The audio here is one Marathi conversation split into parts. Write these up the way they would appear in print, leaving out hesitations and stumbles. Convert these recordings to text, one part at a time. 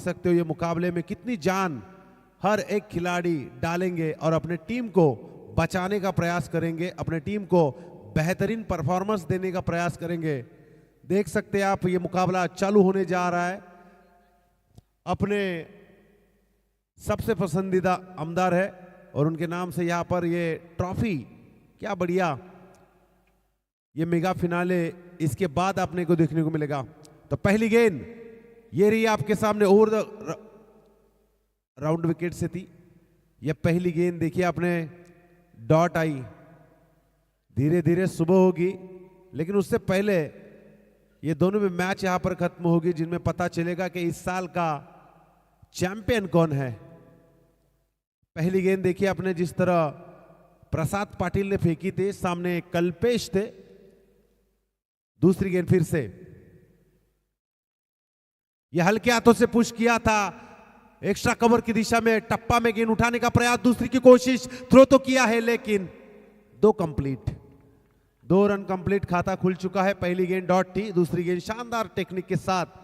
सकते हो ये मुकाबले में कितनी जान हर एक खिलाड़ी डालेंगे और अपने टीम को बचाने का प्रयास करेंगे, अपने टीम को बेहतरीन परफॉर्मेंस देने का प्रयास करेंगे। देख सकते हैं आप, ये मुकाबला चालू होने जा रहा है। अपने सबसे पसंदीदा आमदार है और उनके नाम से यहां पर ये ट्रॉफी, क्या बढ़िया, ये मेगा फिनाले इसके बाद आपने को देखने को मिलेगा। तो पहली गेंद ये रही आपके सामने, ओवर द राउंड विकेट से थी ये पहली गेंद। देखिए आपने, डॉट आई, धीरे धीरे सुबह होगी, लेकिन उससे पहले ये दोनों में मैच यहां पर खत्म होगी, जिनमें पता चलेगा कि इस साल का चैंपियन कौन है। पहली गेंद देखिए आपने, जिस तरह प्रसाद पाटिल ने फेंकी थी, सामने कल्पेश थे। दूसरी गेंद फिर से यह हल्के हाथों से पुश किया था, एक्स्ट्रा कवर की दिशा में टप्पा में गेंद उठाने का प्रयास, दूसरी की कोशिश, थ्रो तो किया है लेकिन 2 कंप्लीट, 2 रन कंप्लीट, खाता खुल चुका है। पहली गेंद डॉट थी, दूसरी गेंद शानदार टेक्निक के साथ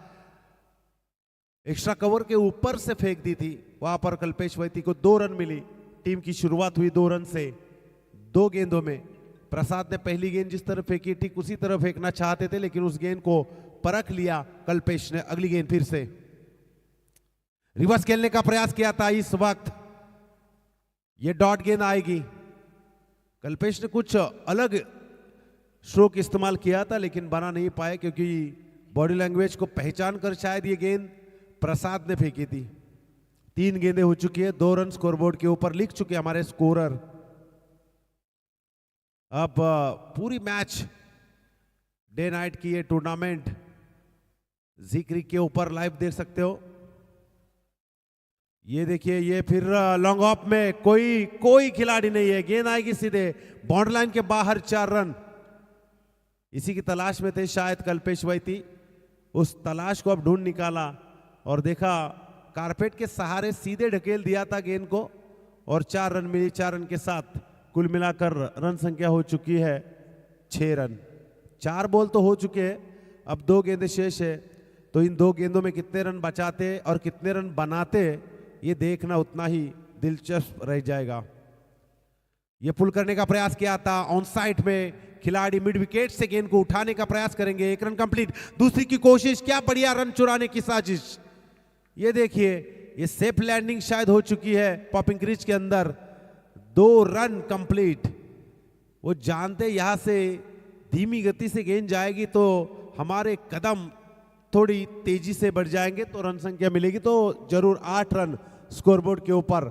एक्स्ट्रा कवर के ऊपर से फेंक दी थी, वहां पर कल्पेश वैती को 2 रन मिली। टीम की शुरुआत हुई 2 रन से 2 गेंदों में। प्रसाद ने पहली गेंद जिस तरह फेंकी ठीक उसी तरह फेंकना चाहते थे, लेकिन उस गेंद को परख लिया कल्पेश ने। अगली गेंद फिर से रिवर्स खेलने का प्रयास किया था, इस वक्त ये डॉट गेंद आएगी। कल्पेश ने कुछ अलग स्ट्रोक इस्तेमाल किया था लेकिन बना नहीं पाए, क्योंकि बॉडी लैंग्वेज को पहचान कर शायद ये गेंद प्रसाद ने फेंकी थी। 3 गेंदें हो चुकी है, 2 रन स्कोरबोर्ड के ऊपर लिख चुके हमारे स्कोरर। अब पूरी मैच डे नाइट की ये टूर्नामेंट जी क्रिक के ऊपर लाइव देख सकते हो। ये देखिए, ये फिर लॉन्ग ऑफ में कोई खिलाड़ी नहीं है, गेंद आएगी सीधे बाउंड्री लाइन के बाहर, 4 रन। इसी की तलाश में थे शायद कल्पेश वैती, उस तलाश को अब ढूंढ निकाला और देखा कारपेट के सहारे सीधे ढकेल दिया था गेंद को और 4 रन मिली। 4 रन के साथ कुल मिलाकर रन संख्या हो चुकी है 6 रन। 4 बॉल तो हो चुके हैं, अब 2 गेंदें शेष है, तो इन 2 गेंदों में कितने रन बचाते और कितने रन बनाते, ये देखना उतना ही दिलचस्प रह जाएगा। ये पुल करने का प्रयास किया था, ऑन साइड में खिलाड़ी मिड विकेट से गेंद को उठाने का प्रयास करेंगे। 1 रन कंप्लीट, दूसरी की कोशिश, क्या बढ़िया रन चुराने की साजिश। ये देखिए, ये सेफ लैंडिंग शायद हो चुकी है पॉपिंग क्रीज के अंदर। 2 रन कंप्लीट। वो जानते यहां से धीमी गति से गेंद जाएगी तो हमारे कदम थोड़ी तेजी से बढ़ जाएंगे तो रन संख्या मिलेगी, तो जरूर 8 रन स्कोरबोर्ड के ऊपर।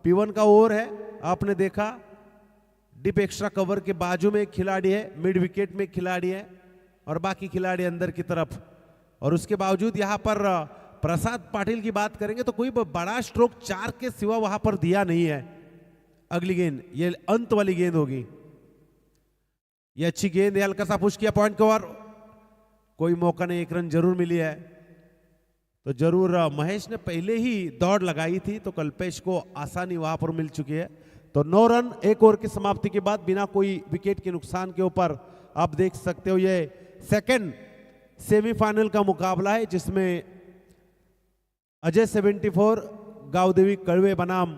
P1 का ओवर है, आपने देखा डिप एक्स्ट्रा कवर के बाजू में एक खिलाड़ी है, मिड विकेट में एक खिलाड़ी है और बाकी खिलाड़ी अंदर की तरफ। और उसके बावजूद यहां पर प्रसाद पाटिल की बात करेंगे तो कोई बड़ा स्ट्रोक 4 के सिवा वहां पर दिया नहीं है। अगली गेंद ये अंत वाली गेंद होगी, ये अच्छी गेंद है, हल्का सा पुश किया पॉइंट कवर, कोई मौका नहीं, 1 रन जरूर मिली है। तो जरूर महेश ने पहले ही दौड़ लगाई थी तो कल्पेश को आसानी वहां पर मिल चुकी है। तो 9 रन 1 ओवर की समाप्ति के बाद बिना कोई विकेट के नुकसान के ऊपर आप देख सकते हो ये सेकंड सेमीफाइनल का मुकाबला है, जिसमें अजय 74, गावदेवी कड़वे बनाम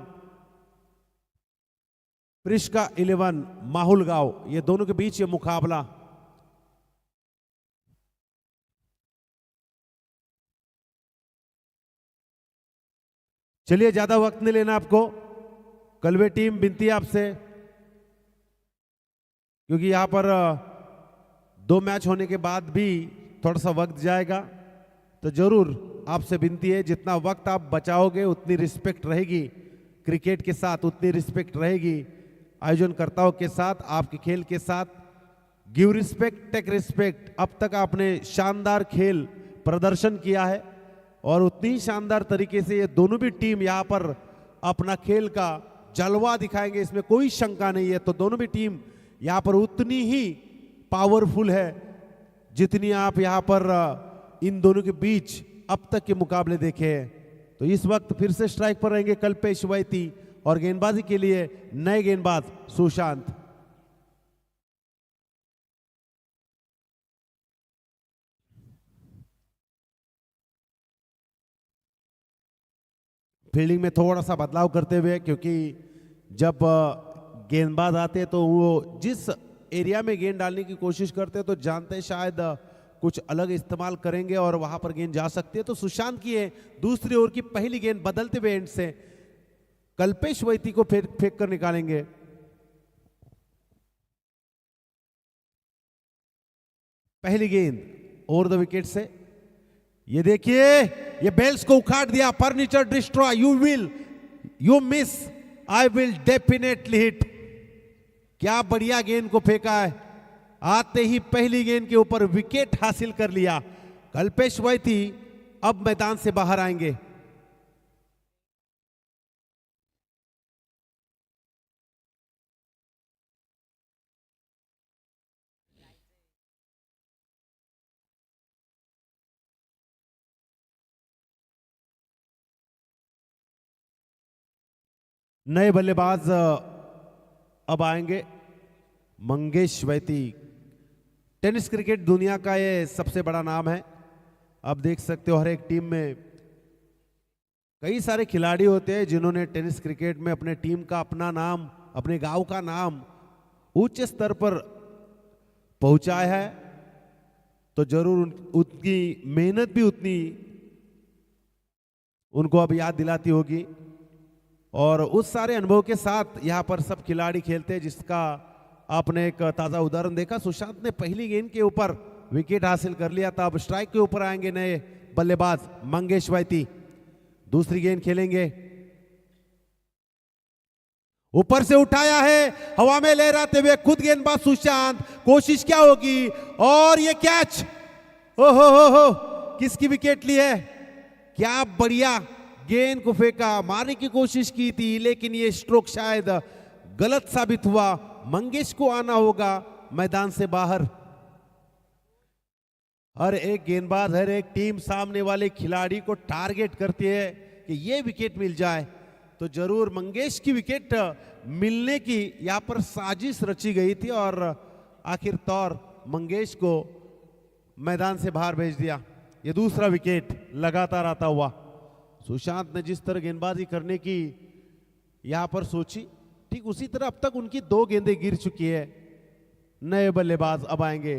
प्रिश्का 11 माहुल गांव, ये दोनों के बीच ये मुकाबला। चलिए, ज्यादा वक्त नहीं लेना आपको। कलवे टीम विनती है आपसे, क्योंकि यहां पर 2 मैच होने के बाद भी थोड़ा सा वक्त जाएगा, तो जरूर आपसे विनती है जितना वक्त आप बचाओगे उतनी रिस्पेक्ट रहेगी क्रिकेट के साथ, उतनी रिस्पेक्ट रहेगी आयोजनकर्ताओं के साथ, आपके खेल के साथ। Give respect, take respect. अब तक आपने शानदार खेल प्रदर्शन किया है और उतनी ही शानदार तरीके से ये दोनों भी टीम यहाँ पर अपना खेल का जलवा दिखाएंगे, इसमें कोई शंका नहीं है। तो दोनों भी टीम यहाँ पर उतनी ही पावरफुल है जितनी आप यहाँ पर इन दोनों के बीच अब तक के मुकाबले देखे हैं। तो इस वक्त फिर से स्ट्राइक पर रहेंगे कल्पेश वैती और गेंदबाजी के लिए नए गेंदबाज सुशांत। फील्डिंग में थोड़ा सा बदलाव करते हुए, क्योंकि जब गेंदबाज आते हैं तो वो जिस एरिया में गेंद डालने की कोशिश करते हैं तो जानते हैं शायद कुछ अलग इस्तेमाल करेंगे और वहां पर गेंद जा सकती है। तो सुशांत की है दूसरी ओवर की पहली गेंद, बदलते हुए एंड से कल्पेश वैती को फेंक कर निकालेंगे। पहली गेंद ओवर द विकेट से, ये देखिए ये बेल्स को उखाड़ दिया, furniture destroy, you miss, I will definitely hit. क्या बढ़िया गेंद को फेंका है, आते ही पहली गेंद के ऊपर विकेट हासिल कर लिया। कल्पेश वैती अब मैदान से बाहर आएंगे। नए बल्लेबाज अब आएंगे, मंगेश वैती। टेनिस क्रिकेट दुनिया का ये सबसे बड़ा नाम है। आप देख सकते हो हर एक टीम में कई सारे खिलाड़ी होते हैं जिन्होंने टेनिस क्रिकेट में अपने टीम का, अपना नाम, अपने गांव का नाम उच्च स्तर पर पहुंचाया है। तो जरूर उनकी मेहनत भी उतनी उनको अब याद दिलाती होगी। और उस सारे अनुभव के साथ यहां पर सब खिलाड़ी खेलते हैं, जिसका आपने एक ताजा उदाहरण देखा। सुशांत ने पहली गेंद के ऊपर विकेट हासिल कर लिया था। अब स्ट्राइक के ऊपर आएंगे नए बल्लेबाज मंगेश वैती। दूसरी गेंद खेलेंगे, ऊपर से उठाया है, हवा में लहराते हुए खुद गेंदबाज सुशांत, कोशिश क्या होगी, और ये कैच, ओहो हो, किसकी विकेट ली है। क्या बढ़िया गेंद को फेंका, मारने की कोशिश की थी लेकिन ये स्ट्रोक शायद गलत साबित हुआ। मंगेश को आना होगा मैदान से बाहर। हर एक गेंदबाज, हर एक टीम सामने वाले खिलाड़ी को टारगेट करती है कि ये विकेट मिल जाए। तो जरूर मंगेश की विकेट मिलने की यहां पर साजिश रची गई थी और आखिर तौर मंगेश को मैदान से बाहर भेज दिया। ये दूसरा विकेट लगातार आता हुआ। सुशांत ने जिस तरह गेंदबाजी करने की यहां पर सोची, ठीक उसी तरह अब तक उनकी 2 गेंदें गिर चुकी है। नए बल्लेबाज अब आएंगे,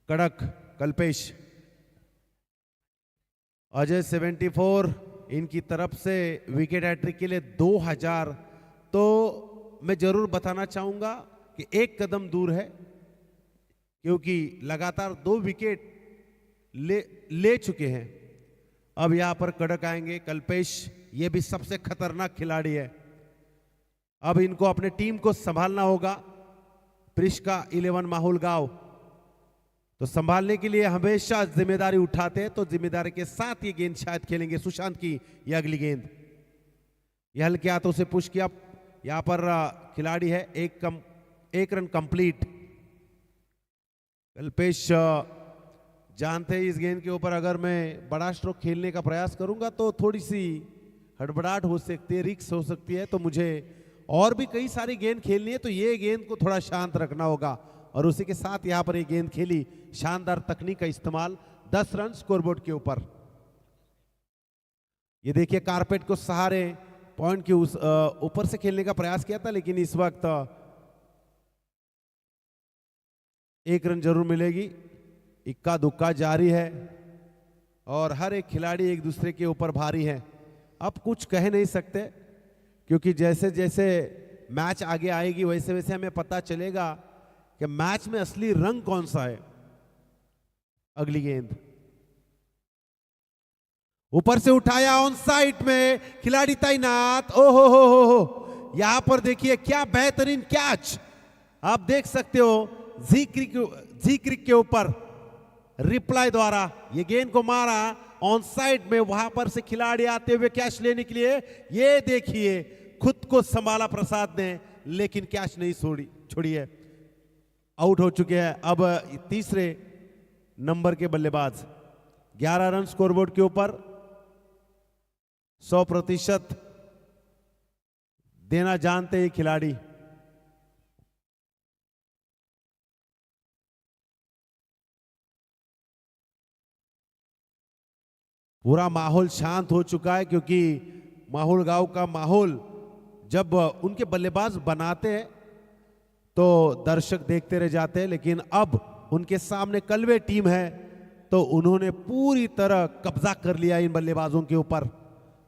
कड़क कल्पेश। अजय 74 इनकी तरफ से विकेट हैट्रिक के लिए 2000। तो मैं जरूर बताना चाहूंगा कि एक कदम दूर है, क्योंकि लगातार 2 विकेट ले चुके हैं। अब यहां पर कड़क आएंगे कल्पेश, ये भी सबसे खतरनाक खिलाड़ी है। अब इनको अपने टीम को संभालना होगा। प्रिश्का 11 माहुल गांव, तो संभालने के लिए हमेशा जिम्मेदारी उठाते हैं, तो जिम्मेदारी के साथ ये गेंद शायद खेलेंगे सुशांत की। ये अगली गेंद, ये हल्के हाथों से पुश किया। यहां पर खिलाड़ी है, एक रन कंप्लीट। कल्पेश जानते हैं इस गेंद के ऊपर अगर मैं बड़ा स्ट्रोक खेलने का प्रयास करूंगा तो थोड़ी सी हड़बड़ाहट हो सकती है, रिस्क हो सकती है। तो मुझे और भी कई सारी गेंद खेलनी है, तो ये गेंद को थोड़ा शांत रखना होगा। और उसी के साथ यहां पर एक गेंद खेली, शानदार तकनीक का इस्तेमाल, 10 रन स्कोरबोर्ड के ऊपर। ये देखिए कारपेट को सहारे पॉइंट के उस ऊपर से खेलने का प्रयास किया था, लेकिन इस वक्त 1 रन जरूर मिलेगी। इक्का दुक्का जारी है और हर एक खिलाड़ी एक दूसरे के ऊपर भारी है। अब कुछ कह नहीं सकते, क्योंकि जैसे जैसे मैच आगे आएगी वैसे वैसे हमें पता चलेगा कि मैच में असली रंग कौन सा है। अगली गेंद ऊपर से उठाया, ऑन साइड में खिलाड़ी तैनात। ओहो हो, यहां पर देखिए क्या बेहतरीन कैच। आप देख सकते हो जी क्रिक के ऊपर रिप्लाई द्वारा ये गेंद को मारा ऑन साइड में, वहां पर से खिलाड़ी आते हुए कैच लेने के लिए। ये देखिए खुद को संभाला प्रसाद ने, लेकिन कैच नहीं छोड़ी है। आउट हो चुके हैं अब तीसरे नंबर के बल्लेबाज। 11 रन स्कोरबोर्ड के ऊपर, 100% देना जानते हैं खिलाड़ी। पूरा माहौल शांत हो चुका है, क्योंकि माहौल गांव का माहौल जब उनके बल्लेबाज बनाते हैं तो दर्शक देखते रह जाते हैं, लेकिन अब उनके सामने कलवे टीम है तो उन्होंने पूरी तरह कब्जा कर लिया इन बल्लेबाजों के ऊपर।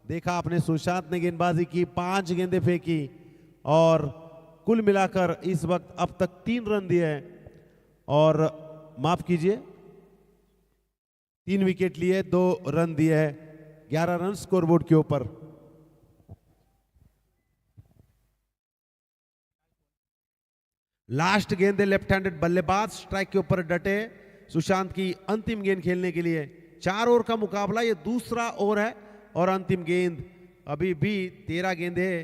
देखा आपने, सुशांत ने गेंदबाजी की, 5 गेंदें फेंकी और कुल मिलाकर इस वक्त अब तक 3 रन दिए हैं, और माफ कीजिए 3 विकेट लिए, 2 रन दिए हैं, 11 रन स्कोरबोर्ड के ऊपर। लास्ट गेंद है, लेफ्ट हैंडेड बल्लेबाज स्ट्राइक के ऊपर डटे सुशांत की अंतिम गेंद खेलने के लिए। 4 ओवर का मुकाबला, ये दूसरा ओवर है और अंतिम गेंद। अभी भी 13 गेंद है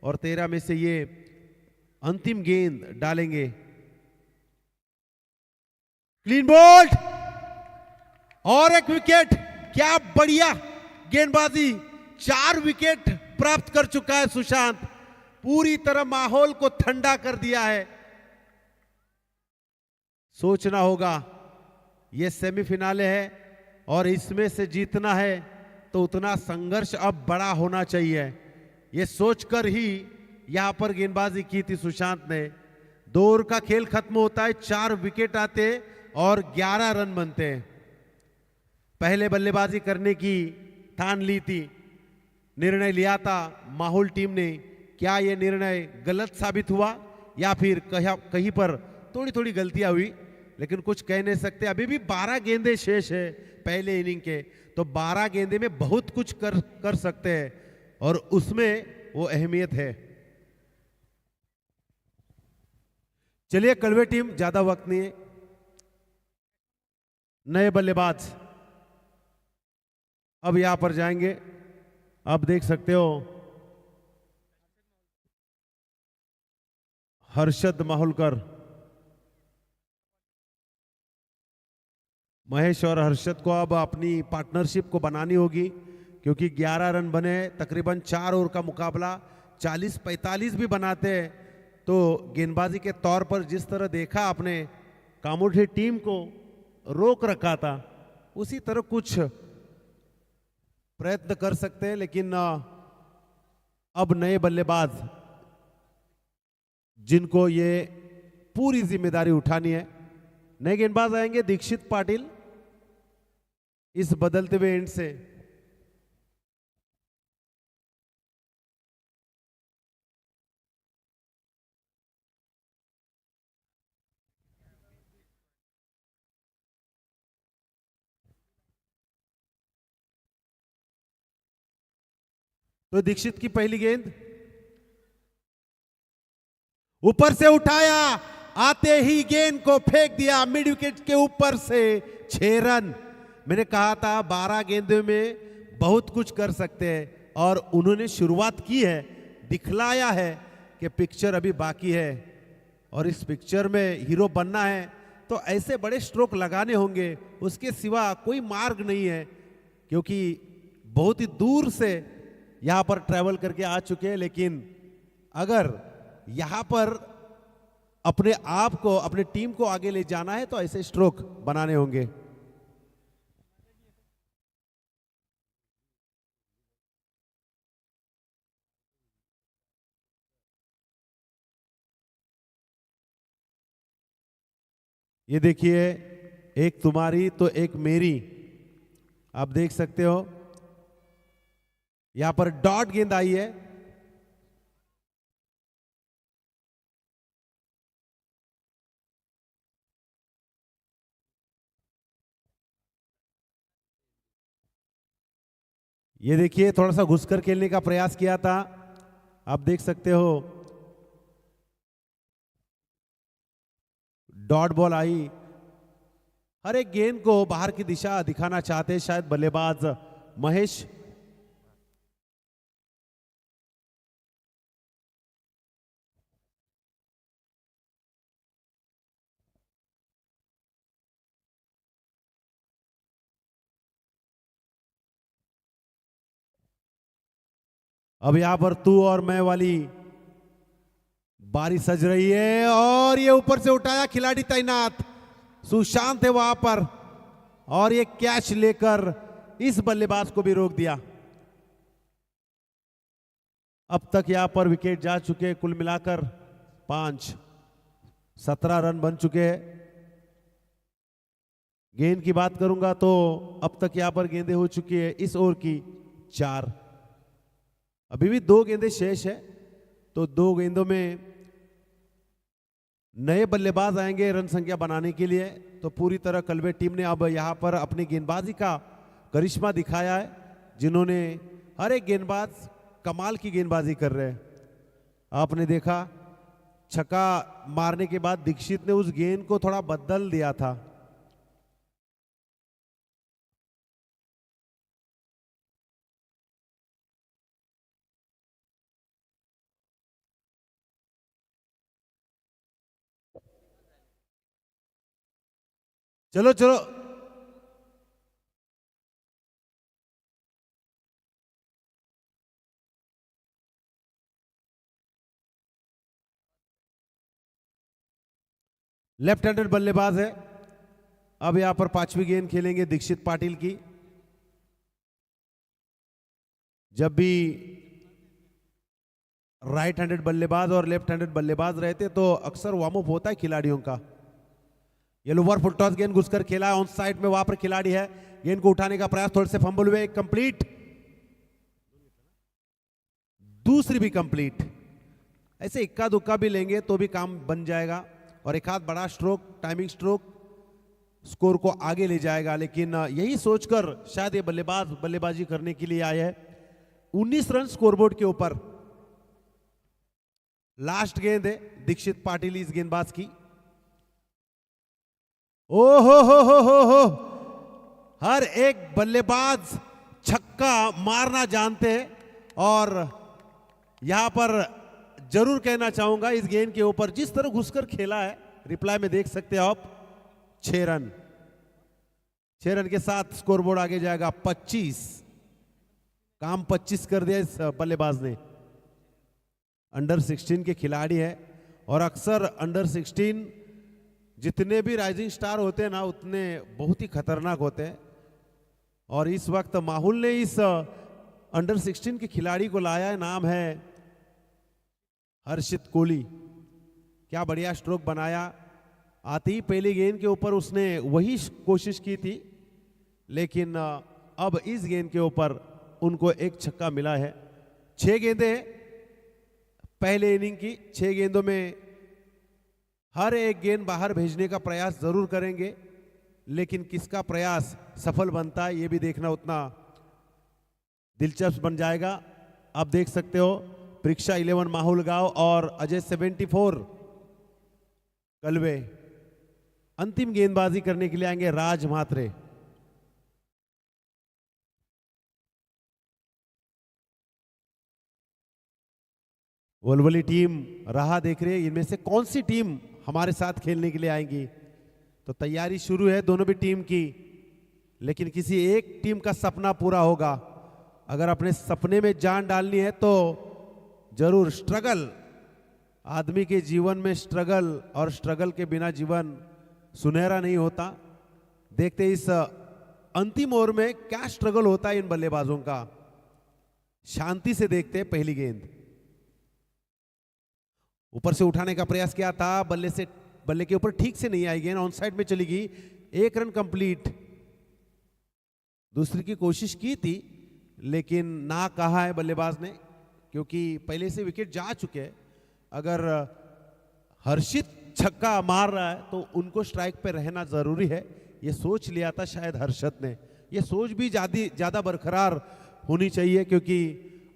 और 13 में से ये अंतिम गेंद डालेंगे। क्लीन बोल्ड और 1 विकेट। क्या बढ़िया गेंदबाजी, 4 विकेट प्राप्त कर चुका है सुशांत, पूरी तरह माहौल को ठंडा कर दिया है। सोचना होगा, यह सेमीफिनाले है और इसमें से जीतना है तो उतना संघर्ष अब बड़ा होना चाहिए। यह सोचकर ही यहां पर गेंदबाजी की थी सुशांत ने। 2 ओवर का खेल खत्म होता है, 4 विकेट आते और 11 रन बनते हैं। पहले बल्लेबाजी करने की ठान ली थी, निर्णय लिया था माहौल टीम ने। क्या यह निर्णय गलत साबित हुआ या फिर कहीं पर थोड़ी थोड़ी गलतियां हुई, लेकिन कुछ कह नहीं सकते। अभी भी 12 गेंदे शेष है पहले इनिंग के, तो 12 गेंदे में बहुत कुछ कर सकते हैं और उसमें वो अहमियत है। चलिए कलवे टीम, ज्यादा वक्त नहीं है। नए बल्लेबाज अब यहां पर जाएंगे। अब देख सकते हो हर्षद माहुलकर, महेश और हर्षद को अब अपनी पार्टनरशिप को बनानी होगी, क्योंकि 11 रन बने, तकरीबन 4 ओवर का मुकाबला। 40-45 भी बनाते हैं तो गेंदबाजी के तौर पर जिस तरह देखा आपने कामोठी टीम को रोक रखा था, उसी तरह कुछ प्रयत्न कर सकते हैं। लेकिन अब नए बल्लेबाज जिनको ये पूरी जिम्मेदारी उठानी है, नए गेंदबाज आएंगे दीक्षित पाटिल इस बदलते हुए एंड से। तो दीक्षित की पहली गेंद ऊपर से उठाया, आते ही गेंद को फेंक दिया मिड विकेट के ऊपर से। 6 रन। मैंने कहा था 12 गेंदों में बहुत कुछ कर सकते हैं और उन्होंने शुरुआत की है, दिखलाया है कि पिक्चर अभी बाकी है और इस पिक्चर में हीरो बनना है तो ऐसे बड़े स्ट्रोक लगाने होंगे, उसके सिवा कोई मार्ग नहीं है, क्योंकि बहुत ही दूर से यहां पर ट्रैवल करके आ चुके हैं। लेकिन अगर यहां पर अपने आप को, अपने टीम को आगे ले जाना है तो ऐसे स्ट्रोक बनाने होंगे। ये देखिए, एक तुम्हारी तो एक मेरी, आप देख सकते हो यहां पर डॉट गेंद आई है। ये देखिए, थोड़ा सा घुसकर खेलने का प्रयास किया था, आप देख सकते हो डॉट बॉल आई। हर एक गेंद को बाहर की दिशा दिखाना चाहते शायद बल्लेबाज महेश। अब यहां पर तू और मैं वाली बारी सज रही है और ये ऊपर से उठाया, खिलाड़ी तैनात सुशांत है वहां पर और ये कैच लेकर इस बल्लेबाज को भी रोक दिया। अब तक यहां पर विकेट जा चुके, कुल मिलाकर 5, 17 रन बन चुके हैं। गेंद की बात करूंगा तो अब तक यहां पर गेंदें हो चुकी है इस ओवर की 4। अभी भी 2 गेंदें शेष है, तो 2 गेंदों में नए बल्लेबाज आएंगे रन संख्या बनाने के लिए। तो पूरी तरह कलवे टीम ने अब यहां पर अपनी गेंदबाजी का करिश्मा दिखाया है, जिन्होंने हर एक गेंदबाज कमाल की गेंदबाजी कर रहे हैं। आपने देखा छक्का मारने के बाद दीक्षित ने उस गेंद को थोड़ा बदल दिया था। चलो चलो, लेफ्ट हैंडेड बल्लेबाज है। अब यहां पर 5वीं गेंद खेलेंगे दीक्षित पाटिल की। जब भी राइट हैंडेड बल्लेबाज और लेफ्ट हैंडेड बल्लेबाज रहते तो अक्सर वार्म अप होता है खिलाड़ियों का। ये लोअर फुल टॉस गेंद घुसकर खेला है, ऑन साइड में वहां पर खिलाड़ी है, गेंद को उठाने का प्रयास, थोड़े से फंबल हुए, कंप्लीट, दूसरी भी कंप्लीट। ऐसे इक्का दुक्का भी लेंगे तो भी काम बन जाएगा, और एक हाथ बड़ा स्ट्रोक, टाइमिंग स्ट्रोक स्कोर को आगे ले जाएगा। लेकिन यही सोचकर शायद ये बल्लेबाज बल्लेबाजी करने के लिए आए हैं। 19 रन स्कोरबोर्ड के ऊपर। लास्ट गेंद है दीक्षित पाटिल इस गेंदबाज की। ओ हो, हर एक बल्लेबाज छक्का मारना जानते हैं, और यहां पर जरूर कहना चाहूंगा इस गेंद के ऊपर जिस तरह घुसकर खेला है, रिप्लाई में देख सकते हो आप, 6 रन। 6 रन के साथ स्कोरबोर्ड आगे जाएगा 25। काम 25 कर दिया इस बल्लेबाज ने। अंडर 16 के खिलाड़ी है, और अक्सर अंडर 16 जितने भी राइजिंग स्टार होते हैं ना, उतने बहुत ही खतरनाक होते हैं। और इस वक्त माहौल ने इस अंडर 16 के खिलाड़ी को लाया है, नाम है हर्षित कोहली। क्या बढ़िया स्ट्रोक बनाया। आती ही पहली गेंद के ऊपर उसने वही कोशिश की थी, लेकिन अब इस गेंद के ऊपर उनको एक छक्का मिला है। 6 गेंदें पहले इनिंग की, 6 गेंदों में हर एक गेंद बाहर भेजने का प्रयास जरूर करेंगे, लेकिन किसका प्रयास सफल बनता है ये भी देखना उतना दिलचस्प बन जाएगा। आप देख सकते हो परीक्षा 11 माहुल गांव और अजय 74 कलवे अंतिम गेंदबाजी करने के लिए आएंगे। राज म्हात्रे। वलवली टीम राह देख रही है, इनमें से कौन सी टीम हमारे साथ खेलने के लिए आएंगी। तो तैयारी शुरू है दोनों भी टीम की, लेकिन किसी एक टीम का सपना पूरा होगा। अगर अपने सपने में जान डालनी है तो जरूर स्ट्रगल, आदमी के जीवन में स्ट्रगल, और स्ट्रगल के बिना जीवन सुनहरा नहीं होता। देखते इस अंतिम ओवर में क्या स्ट्रगल होता है इन बल्लेबाजों का। शांति से देखते हैं पहली गेंद। ऊपर से उठाने का प्रयास किया था, बल्ले के ऊपर ठीक से नहीं आई गेंद, ऑन साइड में चली गई। 1 रन कंप्लीट। दूसरी की कोशिश की थी, लेकिन ना कहा है बल्लेबाज ने, क्योंकि पहले से विकेट जा चुके हैं। अगर हर्षित छक्का मार रहा है तो उनको स्ट्राइक पे रहना जरूरी है, ये सोच लिया था शायद हर्षित ने। ये सोच भी ज्यादा बरकरार होनी चाहिए, क्योंकि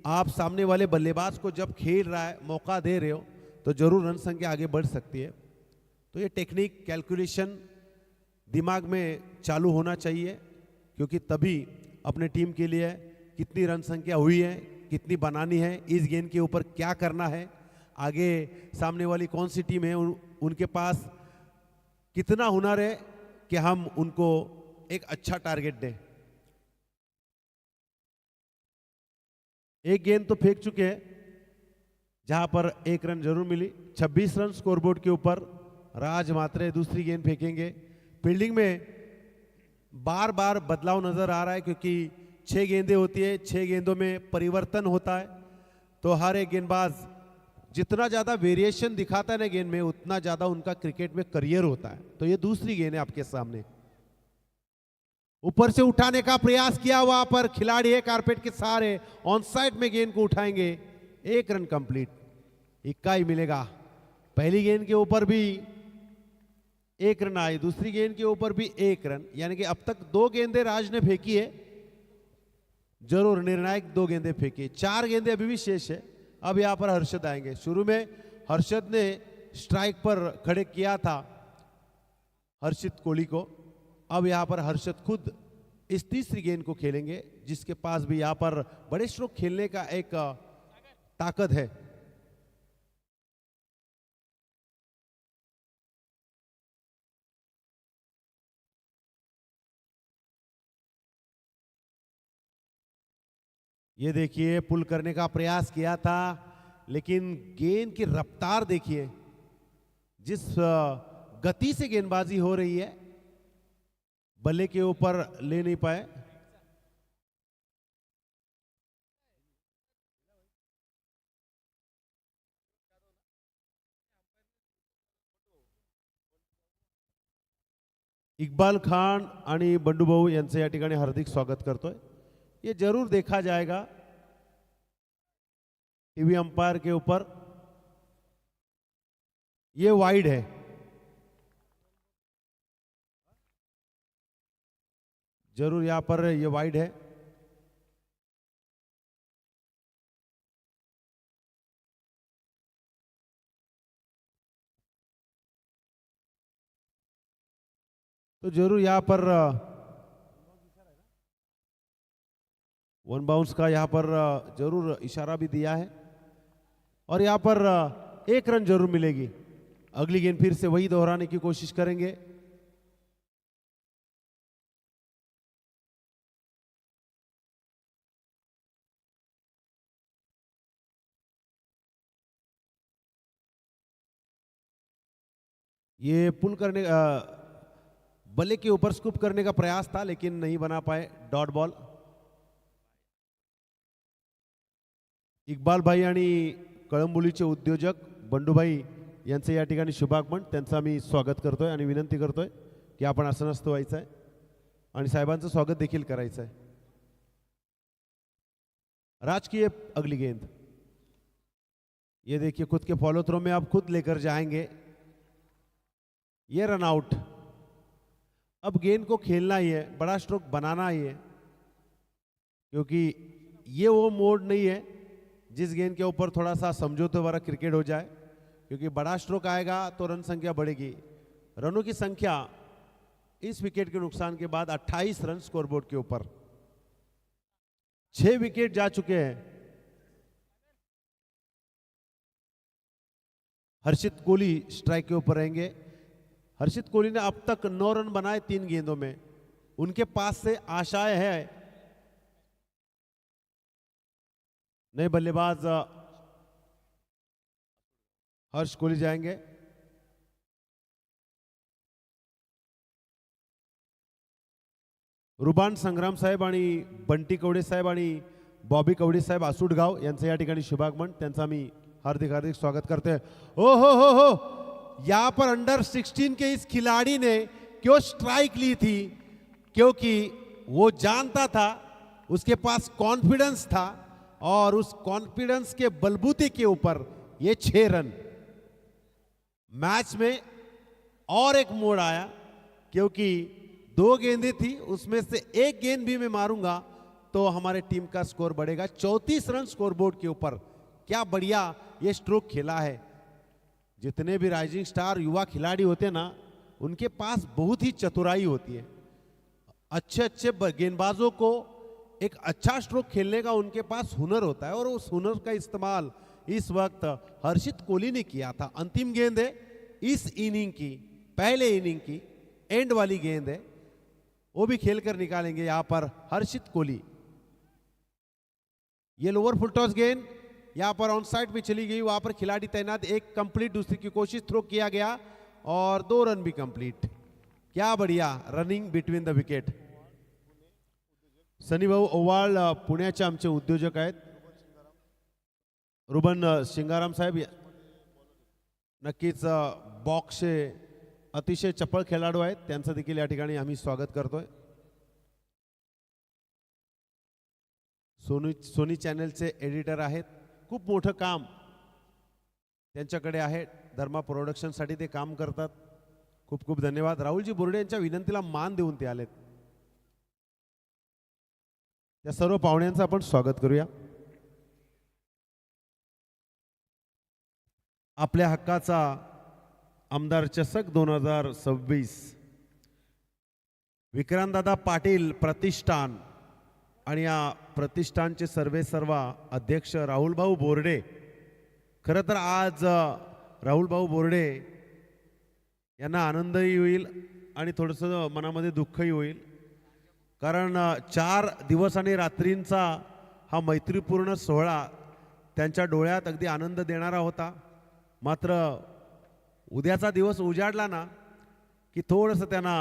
आप सामने वाले बल्लेबाज को जब खेल रहा है, मौका दे रहे हो, तो जरूर रन संख्या आगे बढ़ सकती है। तो ये टेक्निक, कैलकुलेशन दिमाग में चालू होना चाहिए, क्योंकि तभी अपने टीम के लिए कितनी रन संख्या हुई है, कितनी बनानी है, इस गेंद के ऊपर क्या करना है, आगे सामने वाली कौन सी टीम है, उनके पास कितना हुनर है कि हम उनको एक अच्छा टारगेट दें। एक गेंद तो फेंक चुके हैं, जहां पर 1 रन जरूर मिली। 26 रन स्कोरबोर्ड के ऊपर। राज म्हात्रे दूसरी गेंद फेंकेंगे। फील्डिंग में बार बार बदलाव नजर आ रहा है, क्योंकि 6 गेंदें होती है, 6 गेंदों में परिवर्तन होता है। तो हर एक गेंदबाज जितना ज्यादा वेरिएशन दिखाता है ना गेंद में, उतना ज्यादा उनका क्रिकेट में करियर होता है। तो ये दूसरी गेंद है आपके सामने, ऊपर से उठाने का प्रयास किया, वहां पर खिलाड़ी है carpet K Sahare, on side में गेंद को उठाएंगे, 1 रन कंप्लीट, इक्का ही मिलेगा। पहली गेंद के ऊपर भी 1 रन आई, दूसरी गेंद के ऊपर भी 1 रन, यानी कि अब तक 2 गेंदें राज ने फेंकी है, जरूर निर्णायक 2 गेंदें फेंकी, 4 गेंदें अभी भी शेष है। अब यहां पर हर्षद आएंगे। शुरू में हर्षद ने स्ट्राइक पर खड़े किया था हर्षित कोहली को, अब यहां पर हर्षद खुद इस तीसरी गेंद को खेलेंगे, जिसके पास भी यहां पर बड़े स्ट्रोक खेलने का एक ताकत है। ये देखिए पुल करने का प्रयास किया था, लेकिन गेंद की रफ्तार देखिए, जिस गति से गेंदबाजी हो रही है, बल्ले के ऊपर ले नहीं पाए। इकबाल खान आणि बंडू भाऊ यांचे या ठिकाणी हार्दिक स्वागत करतोय। ये जरूर देखा जाएगा टीवी अंपायर के ऊपर, ये वाइड है, जरूर यहां पर ये वाइड है। तो जरूर यहां पर 1 बाउंस का यहां पर जरूर इशारा भी दिया है, और यहां पर 1 रन जरूर मिलेगी। अगली गेंद फिर से वही दोहराने की कोशिश करेंगे। ये पुल करने बल्ले के ऊपर स्कूप करने का प्रयास था, लेकिन नहीं बना पाए, डॉट बॉल। इकबाल भाई आणि कळंबोलीचे उद्योजक बंडूभाई यांचे या ठिकाणी शुभागमन, त्यांचा मी स्वागत करतोय आणि विनंती करतोय की आपण आसनस्थ व्हायचं आहे आणि साहेबांचं स्वागत देखील करायचं आहे। राजकीय अगली गेंद, ये देखिए खुद के फॉलो थ्रो में आप खुद लेकर जाएंगे, ये रन आउट। अब गेंद को खेलना ही है, बड़ा स्ट्रोक बनाना ही है, क्योंकि ये वो मोड नहीं है जिस गेंद के ऊपर थोड़ा सा समझौते वाला क्रिकेट हो जाए, क्योंकि बड़ा स्ट्रोक आएगा तो रन संख्या बढ़ेगी। रनों की संख्या इस विकेट के नुकसान के बाद 28 रन स्कोरबोर्ड के ऊपर, 6 विकेट जा चुके हैं। हर्षित कोहली स्ट्राइक के ऊपर रहेंगे। हर्षित कोहली ने अब तक 9 रन बनाए 3 गेंदों में, उनके पास से आशाएं है। नए बल्लेबाज हर्ष कोहली जाएंगे। रुबान संग्राम साहेब आणि बंटी कवडे साहेब आणि बॉबी कवडे साहेब आसुडगाव यांचं या ठिकाणी शुभागमन, त्यांचा मी हार्दिक हार्दिक स्वागत करते हैं। ओ हो, यहां पर अंडर 16 के इस खिलाड़ी ने क्यों स्ट्राइक ली थी? क्योंकि वो जानता था, उसके पास कॉन्फिडेंस था, और उस कॉन्फिडेंस के बलबूते के ऊपर ये 6 रन। मैच में और एक मोड़ आया, क्योंकि 2 गेंदें थी, उसमें से 1 गेंद भी मैं मारूंगा तो हमारे टीम का स्कोर बढ़ेगा। 34 रन स्कोरबोर्ड के ऊपर, क्या बढ़िया ये स्ट्रोक खेला है। जितने भी राइजिंग स्टार युवा खिलाड़ी होते हैं ना, उनके पास बहुत ही चतुराई होती है। अच्छे अच्छे गेंदबाजों को एक अच्छा स्ट्रोक खेलने का उनके पास हुनर होता है, और उस हुनर का इस्तेमाल इस वक्त हर्षित कोहली ने किया था। अंतिम गेंद है इस इनिंग की, पहले इनिंग की एंड वाली गेंद है, वो भी खेलकर निकालेंगे यहां पर हर्षित कोहली। ये लोअर फुल टॉस गेंद यहां पर ऑन साइड में चली गई, वहां पर खिलाड़ी तैनात, 1 कंप्लीट, दूसरी की कोशिश, थ्रो किया गया और 2 रन भी कंप्लीट। क्या बढ़िया रनिंग बिटवीन द विकेट. सनी भाऊ ओवाळ पुण्याचे आमचे उद्योजक आहेत. रुबन शिंगाराम साहेब नक्कीच बॉक्सचे अतिशय चपळ खेळाडू आहेत, त्यांचं देखील या ठिकाणी आम्ही स्वागत करतोय. सोनी चॅनलचे एडिटर आहेत, खूप मोठं काम त्यांच्याकडे आहे. धर्मा प्रोडक्शनसाठी ते काम करतात. खूप खूप धन्यवाद. राहुलजी बोर्डे यांच्या विनंतीला मान देऊन ते आलेत. त्या सर्व पाहुण्यांचं आपण स्वागत करूया. आपल्या हक्काचा आमदार चषक 2026 विक्रांतदादा पाटील प्रतिष्ठान आणि या प्रतिष्ठानचे सर्वेसर्वा अध्यक्ष राहुल भाऊ बोर्डे. खरं तर आज राहुल भाऊ बोर्डे यांना आनंदही होईल आणि थोडंसं मनामध्ये दुःखही होईल, कारण 4 दिवस आणि रात्रींचा हा मैत्रीपूर्ण सोहळा त्यांच्या डोळ्यात अगदी आनंद देणारा होता. मात्र उद्याचा दिवस उजाडला ना की थोडंसं त्यांना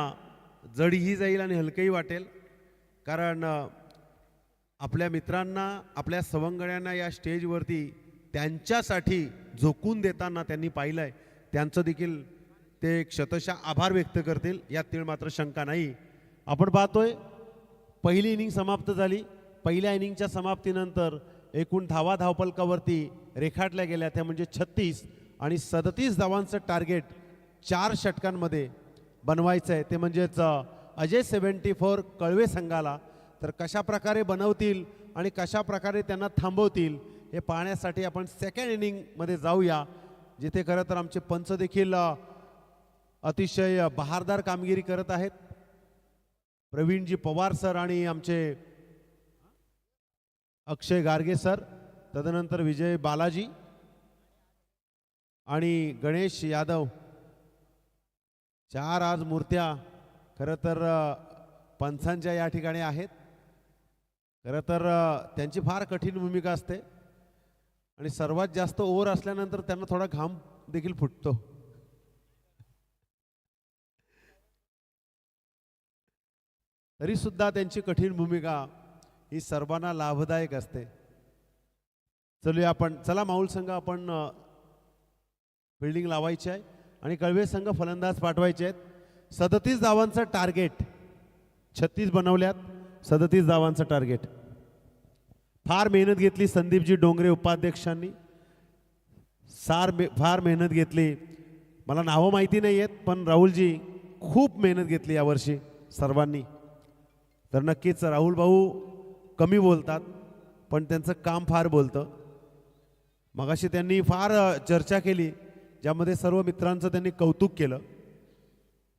जडही जाईल आणि हलकंही वाटेल, कारण आपल्या मित्रांना आपल्या सवंगड्यांना या स्टेजवरती त्यांच्यासाठी झोकून देताना त्यांनी पाहिलंय. त्यांचं देखील ते शतशः आभार व्यक्त करतील यात तीळ मात्र शंका नाही. आपण पाहतोय पहिली इनिंग समाप्त झाली. पहिल्या इनिंगच्या समाप्तीनंतर एकूण धावा धावपलकावरती रेखाटल्या गेल्या त्या म्हणजे 36 आणि 37 धावांचं टार्गेट 4 षटकांमध्ये बनवायचं आहे. ते म्हणजेच अजय 74 कळवे संघाला. तर कशा प्रकारे बनवतील आणि कशा प्रकारे त्यांना थांबवतील हे पाहण्यासाठी आपण सेकंड इनिंगमध्ये जाऊया, जिथे खरं तर आमचे पंच देखील अतिशय बहारदार कामगिरी करत आहेत. प्रवीणजी पवार सर आणि आमचे अक्षय गार्गे सर, तदनंतर विजय बालाजी आणि गणेश यादव. 4 आज मूर्त्या खरं तर पंचांच्या या ठिकाणी आहेत. खरं तर त्यांची फार कठीण भूमिका असते आणि सर्वात जास्त ओव्हर असल्यानंतर त्यांना थोडा घाम देखील फुटतो. तरी सुद्धा त्यांची कठीण भूमिका ही सर्वांना लाभदायक असते. चलूया आपण. चला माऊल संघ आपण फिल्डिंग लावायची आहे आणि कळवे संघ फलंदाज पाठवायचे आहेत. 37 धावांचं टार्गेट, 36 बनवल्यात. 37 धावांचं टार्गेट. फार मेहनत घेतली संदीपजी डोंगरे उपाध्यक्षांनी, फार मेहनत घेतली. मला नावं माहिती नाही आहेत पण राहुलजी खूप मेहनत घेतली यावर्षी सर्वांनी. तर नक्कीच राहुल भाऊ कमी बोलतात पण त्यांचं काम फार बोलतं. मगाशी त्यांनी फार चर्चा केली ज्यामध्ये सर्व मित्रांचं त्यांनी कौतुक केलं,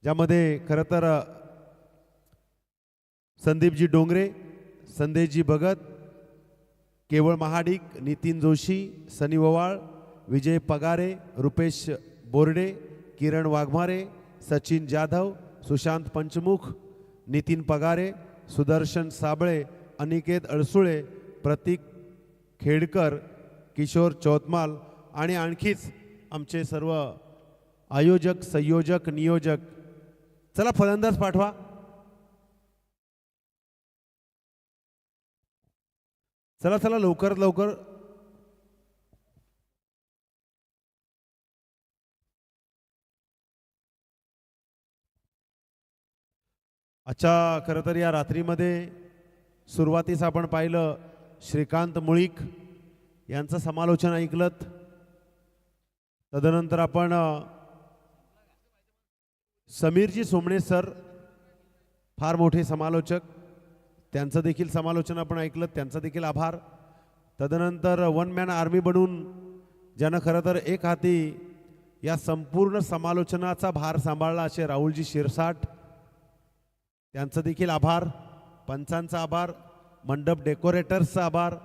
ज्यामध्ये खरं तर संदीपजी डोंगरे, संदेशजी भगत, केवळ महाडिक, नितीन जोशी, सनी ओवाळ, विजय पगारे, रुपेश बोर्डे, किरण वाघमारे, सचिन जाधव, सुशांत पंचमुख, नितीन पगारे, सुदर्शन साबळे, अनिकेत अळसुळे, प्रतीक खेडकर, किशोर चौतमाल आणि आणखीच आमचे सर्व आयोजक, संयोजक, नियोजक. चला फलंदाज पाठवा. चला चला लवकर लवकर. अच्छा, खरं तर या रात्रीमध्ये सुरुवातीस आपण पाहिलं श्रीकांत मुळीक यांचं समालोचन ऐकलं. तदनंतर आपण समीरजी सोमणे सर, फार मोठे समालोचक, त्यांचं देखील समालोचन आपण ऐकलं, त्यांचा देखील आभार. तदनंतर वन मॅन आर्मी बनून ज्यानं खरं तर एक हाती या संपूर्ण समालोचनाचा भार सांभाळला असे राहुलजी शिरसाट, त्यांचं देखील आभार. पंचांचा आभार, मंडप डेकोरेटर्सचा आभार,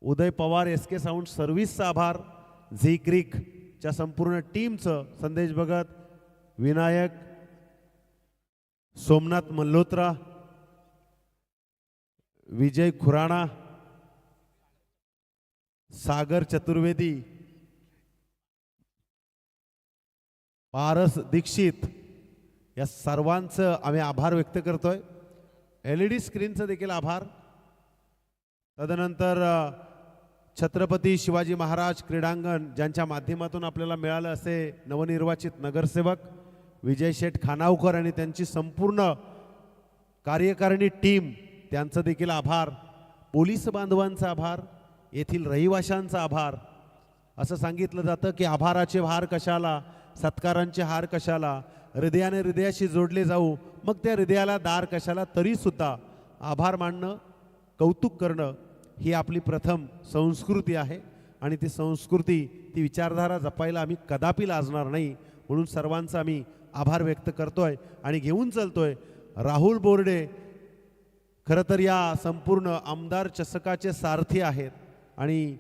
उदय पवार SK साऊंड सर्व्हिसचा आभार, झी क्रिकच्या संपूर्ण टीमचं, संदेश भगत, विनायक, सोमनाथ मल्होत्रा, विजय खुराणा, सागर चतुर्वेदी, पारस दीक्षित, या सर्वांचं आम्ही आभार व्यक्त करतोय. LED स्क्रीनचं देखील आभार. तदनंतर छत्रपती शिवाजी महाराज क्रीडांगण ज्यांच्या माध्यमातून आपल्याला मिळालं असे नवनिर्वाचित नगरसेवक विजय शेठ खानावकर आणि त्यांची संपूर्ण कार्यकारिणी टीम, त्यांचं देखील आभार. पोलीस बांधवांचा आभार, येथील रहिवाशांचा आभार. असं सांगितलं जातं की आभाराचे हार कशाला, सत्कारांचे हार कशाला, हृदयाने हृदयाशी जोडले जाऊ, मग त्या हृदयाला दार कशाला. तरीसुद्धा आभार मानणं, कौतुक करणं ही आपली प्रथम संस्कृती आहे आणि ती संस्कृती, ती विचारधारा जपायला आम्ही कदापि लाजणार नाही. म्हणून सर्वांचा आम्ही आभार व्यक्त करतोय आणि घेऊन चालतोय. राहुल बोर्डे खरं तर या संपूर्ण आमदार चषकाचे सारथी आहेत आणि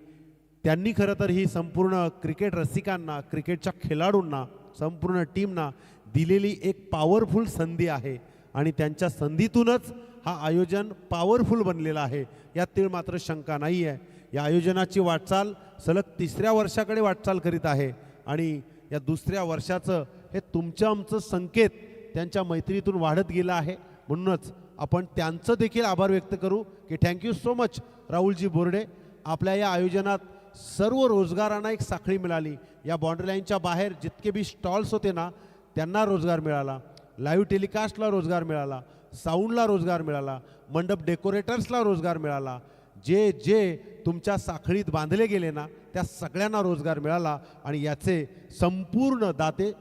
त्यांनी खरं तर ही संपूर्ण क्रिकेट रसिकांना, क्रिकेटच्या खेळाडूंना, संपूर्ण टीमना दिलेली एक पॉवरफुल संधी आहे आणि त्यांच्या संधीतूनच हा आयोजन पॉवरफुल बनलेला आहे, यात तीळ मात्र शंका नाही आहे. या आयोजनाची वाटचाल सलग 3ऱ्या वर्षाकडे वाटचाल करीत आहे आणि या 2ऱ्या वर्षाचं हे तुमचं आमचं संकेत त्यांच्या मैत्रीतून वाढत गेलं आहे. म्हणूनच आपण त्यांचं देखील आभार व्यक्त करू की thank you so much Rahulji Borde. आपल्या या आयोजनात सर्व रोजगारांना एक साखळी मिळाली. या बाउंड्री लाईनच्या बाहेर जितके बी स्टॉल्स होते ना, त्यांना रोजगार मिळाला, लाईव्ह टेलिकास्टला रोजगार मिळाला, साऊंडला रोजगार मिळाला, मंडप डेकोरेटर्सला रोजगार मिळाला. जे जे तुमच्या साखळीत बांधले गेले ना, त्या सगळ्यांना रोजगार मिळाला आणि याचे संपूर्ण दाते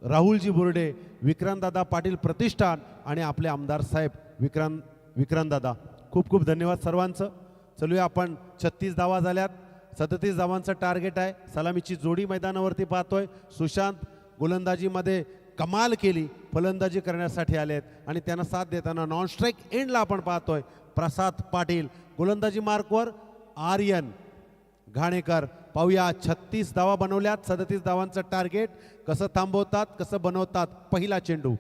राहुलजी बोर्डे, विक्रांतदादा पाटील प्रतिष्ठान आणि आपले आमदार साहेब विक्रांतदादा. खूप खूप धन्यवाद सर्वांचं. चलूया आपण. 36 धावा झाल्यात, 37 धावांचं टार्गेट आहे. सलामीची जोडी मैदानावरती पाहतोय. सुशांत गोलंदाजीमध्ये कमाल केली, फलंदाजी करण्यासाठी आलेत आणि त्यांना साथ देताना नॉन स्ट्राईक एंडला आपण पाहतोय प्रसाद पाटील. गोलंदाजी मार्कवर आर्यन घाणेकर. पाहूया 36 धावा बनवल्यात, 37 धावांचं टार्गेट. कसं थांबवतात, कसं बनवतात. पहिला चेंडू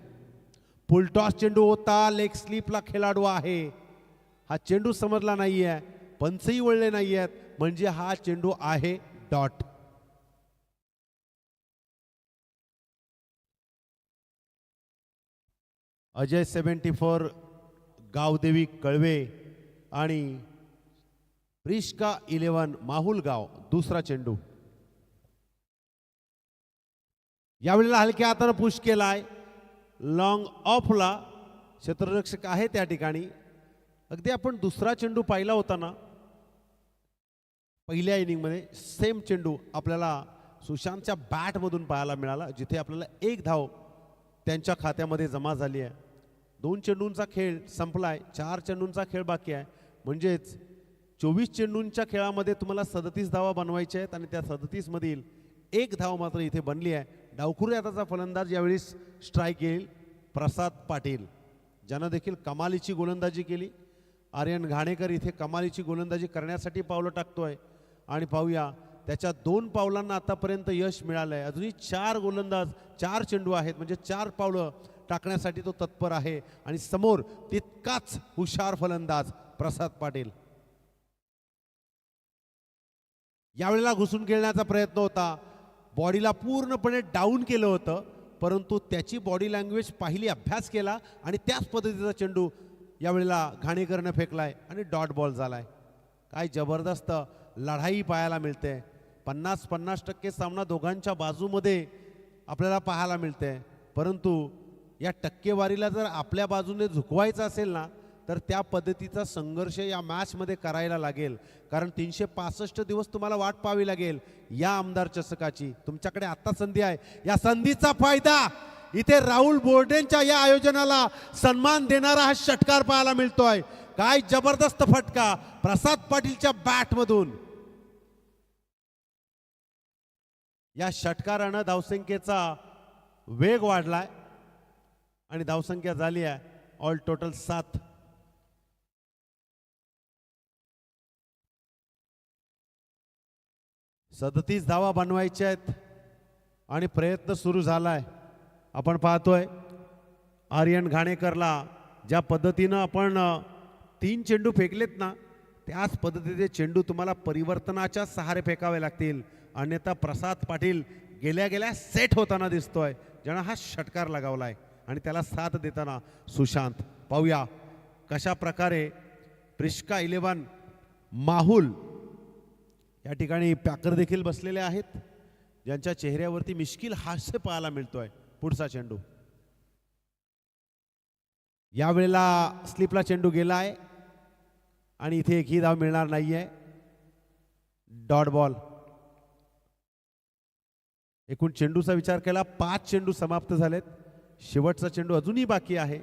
फुलटॉस चेंडू होता, लेग स्लिपला खेळाडू आहे. हा चेंडू समजला नाहीये, पंचही वळले नाही आहेत, म्हणजे हा चेंडू आहे डॉट. अजय 74 गावदेवी कळवे आणि रिश्का 11 माहुल गाव. दुसरा चेंडू यावेळेला हलक्या हाताने पुश केलाय. लॉंग ऑफला क्षेत्ररक्षक आहे त्या ठिकाणी. अगदी आपण दुसरा चेंडू पाहिला होता ना पहिल्या इनिंगमध्ये, सेम चेंडू आपल्याला सुशांतच्या बॅटमधून पाहायला मिळाला, जिथे आपल्याला 1 धाव त्यांच्या खात्यामध्ये जमा झाली आहे. 2 चेंडूंचा खेळ संपलाय, 4 चेंडूंचा खेळ बाकी आहे. म्हणजेच 24 चेंडूंच्या खेळामध्ये तुम्हाला 37 धावा बनवायच्या आहेत आणि त्या 37 मधील 1 धाव मात्र इथे बनली आहे. डावखुरी हाताचा फलंदाज यावेळी स्ट्राईक येईल प्रसाद पाटील, ज्यानं देखील कमालीची गोलंदाजी केली. आर्यन घाणेकर इथे कमालीची गोलंदाजी करण्यासाठी पावलं टाकतोय आणि पाहूया त्याच्या 2 पावलांना आतापर्यंत यश मिळालं आहे. अजूनही 4 गोलंदाज, 4 चेंडू आहेत, म्हणजे 4 पावलं टाकण्यासाठी तो तत्पर आहे आणि समोर तितकाच हुशार फलंदाज प्रसाद पाटील. यावेळेला घुसून खेळण्याचा प्रयत्न होता, बॉडीला पूर्णपणे डाऊन केलं होतं, परंतु त्याची बॉडी लँग्वेज पाहिली, अभ्यास केला आणि त्याच पद्धतीचा चेंडू यावेळेला घाणेकरनं फेकलाय आणि डॉट बॉल झालाय. काय जबरदस्त लढाई पाहायला मिळते. 50-50% सामना दोघांच्या बाजूमध्ये आपल्याला पाहायला मिळते. परंतु या टक्केवारीला जर आपल्या बाजूने झुकवायचं असेल ना, तर त्या पद्धतीचा संघर्ष या मॅचमध्ये करायला लागेल. कारण 365 दिवस तुम्हाला वाट पाहावी लागेल या आमदार चषकाची. तुमच्याकडे आता संधी आहे, या संधीचा फायदा इथे राहुल बोर्डेंच्या या आयोजनाला सन्मान देणारा हा षटकार पाहायला मिळतोय. काय जबरदस्त फटका प्रसाद पाटीलच्या बॅटमधून. या षटकारानं धावसंख्येचा वेग वाढलाय आणि धावसंख्या झाली आहे ऑल टोटल 7. सदतीस धावा बनवायच्या आहेत आणि प्रयत्न सुरू झालाय. आपण पाहतोय आर्यन घाणेकरला ज्या पद्धतीनं आपण 3 चेंडू फेकलेत ना, त्याच पद्धतीचे चेंडू तुम्हाला परिवर्तनाच्या सहारे फेकावे लागतील, अन्यथा प्रसाद पाटील गेल्या गेल्या सेट होताना दिसतोय, ज्यानं हा षटकार लगावलाय. आणि त्याला साथ देताना सुशांत. पाहूया कशा प्रकारे प्रिस्का 11 माहुल या ठिकाणी पॅकर देखील बसलेले आहेत, ज्यांच्या चेहऱ्यावरती मिश्किल हास्य पाहायला मिळतोय. पुढचा चेंडू यावेळेला स्लिपला चेंडू गेलाय आणि इथे एकही धाव मिळणार नाहीये. Dot ball. एकूण चेंडूचा विचार केला 5 चेंडू समाप्त झालेत. शेवटचा चेंडू अजूनही बाकी आहे.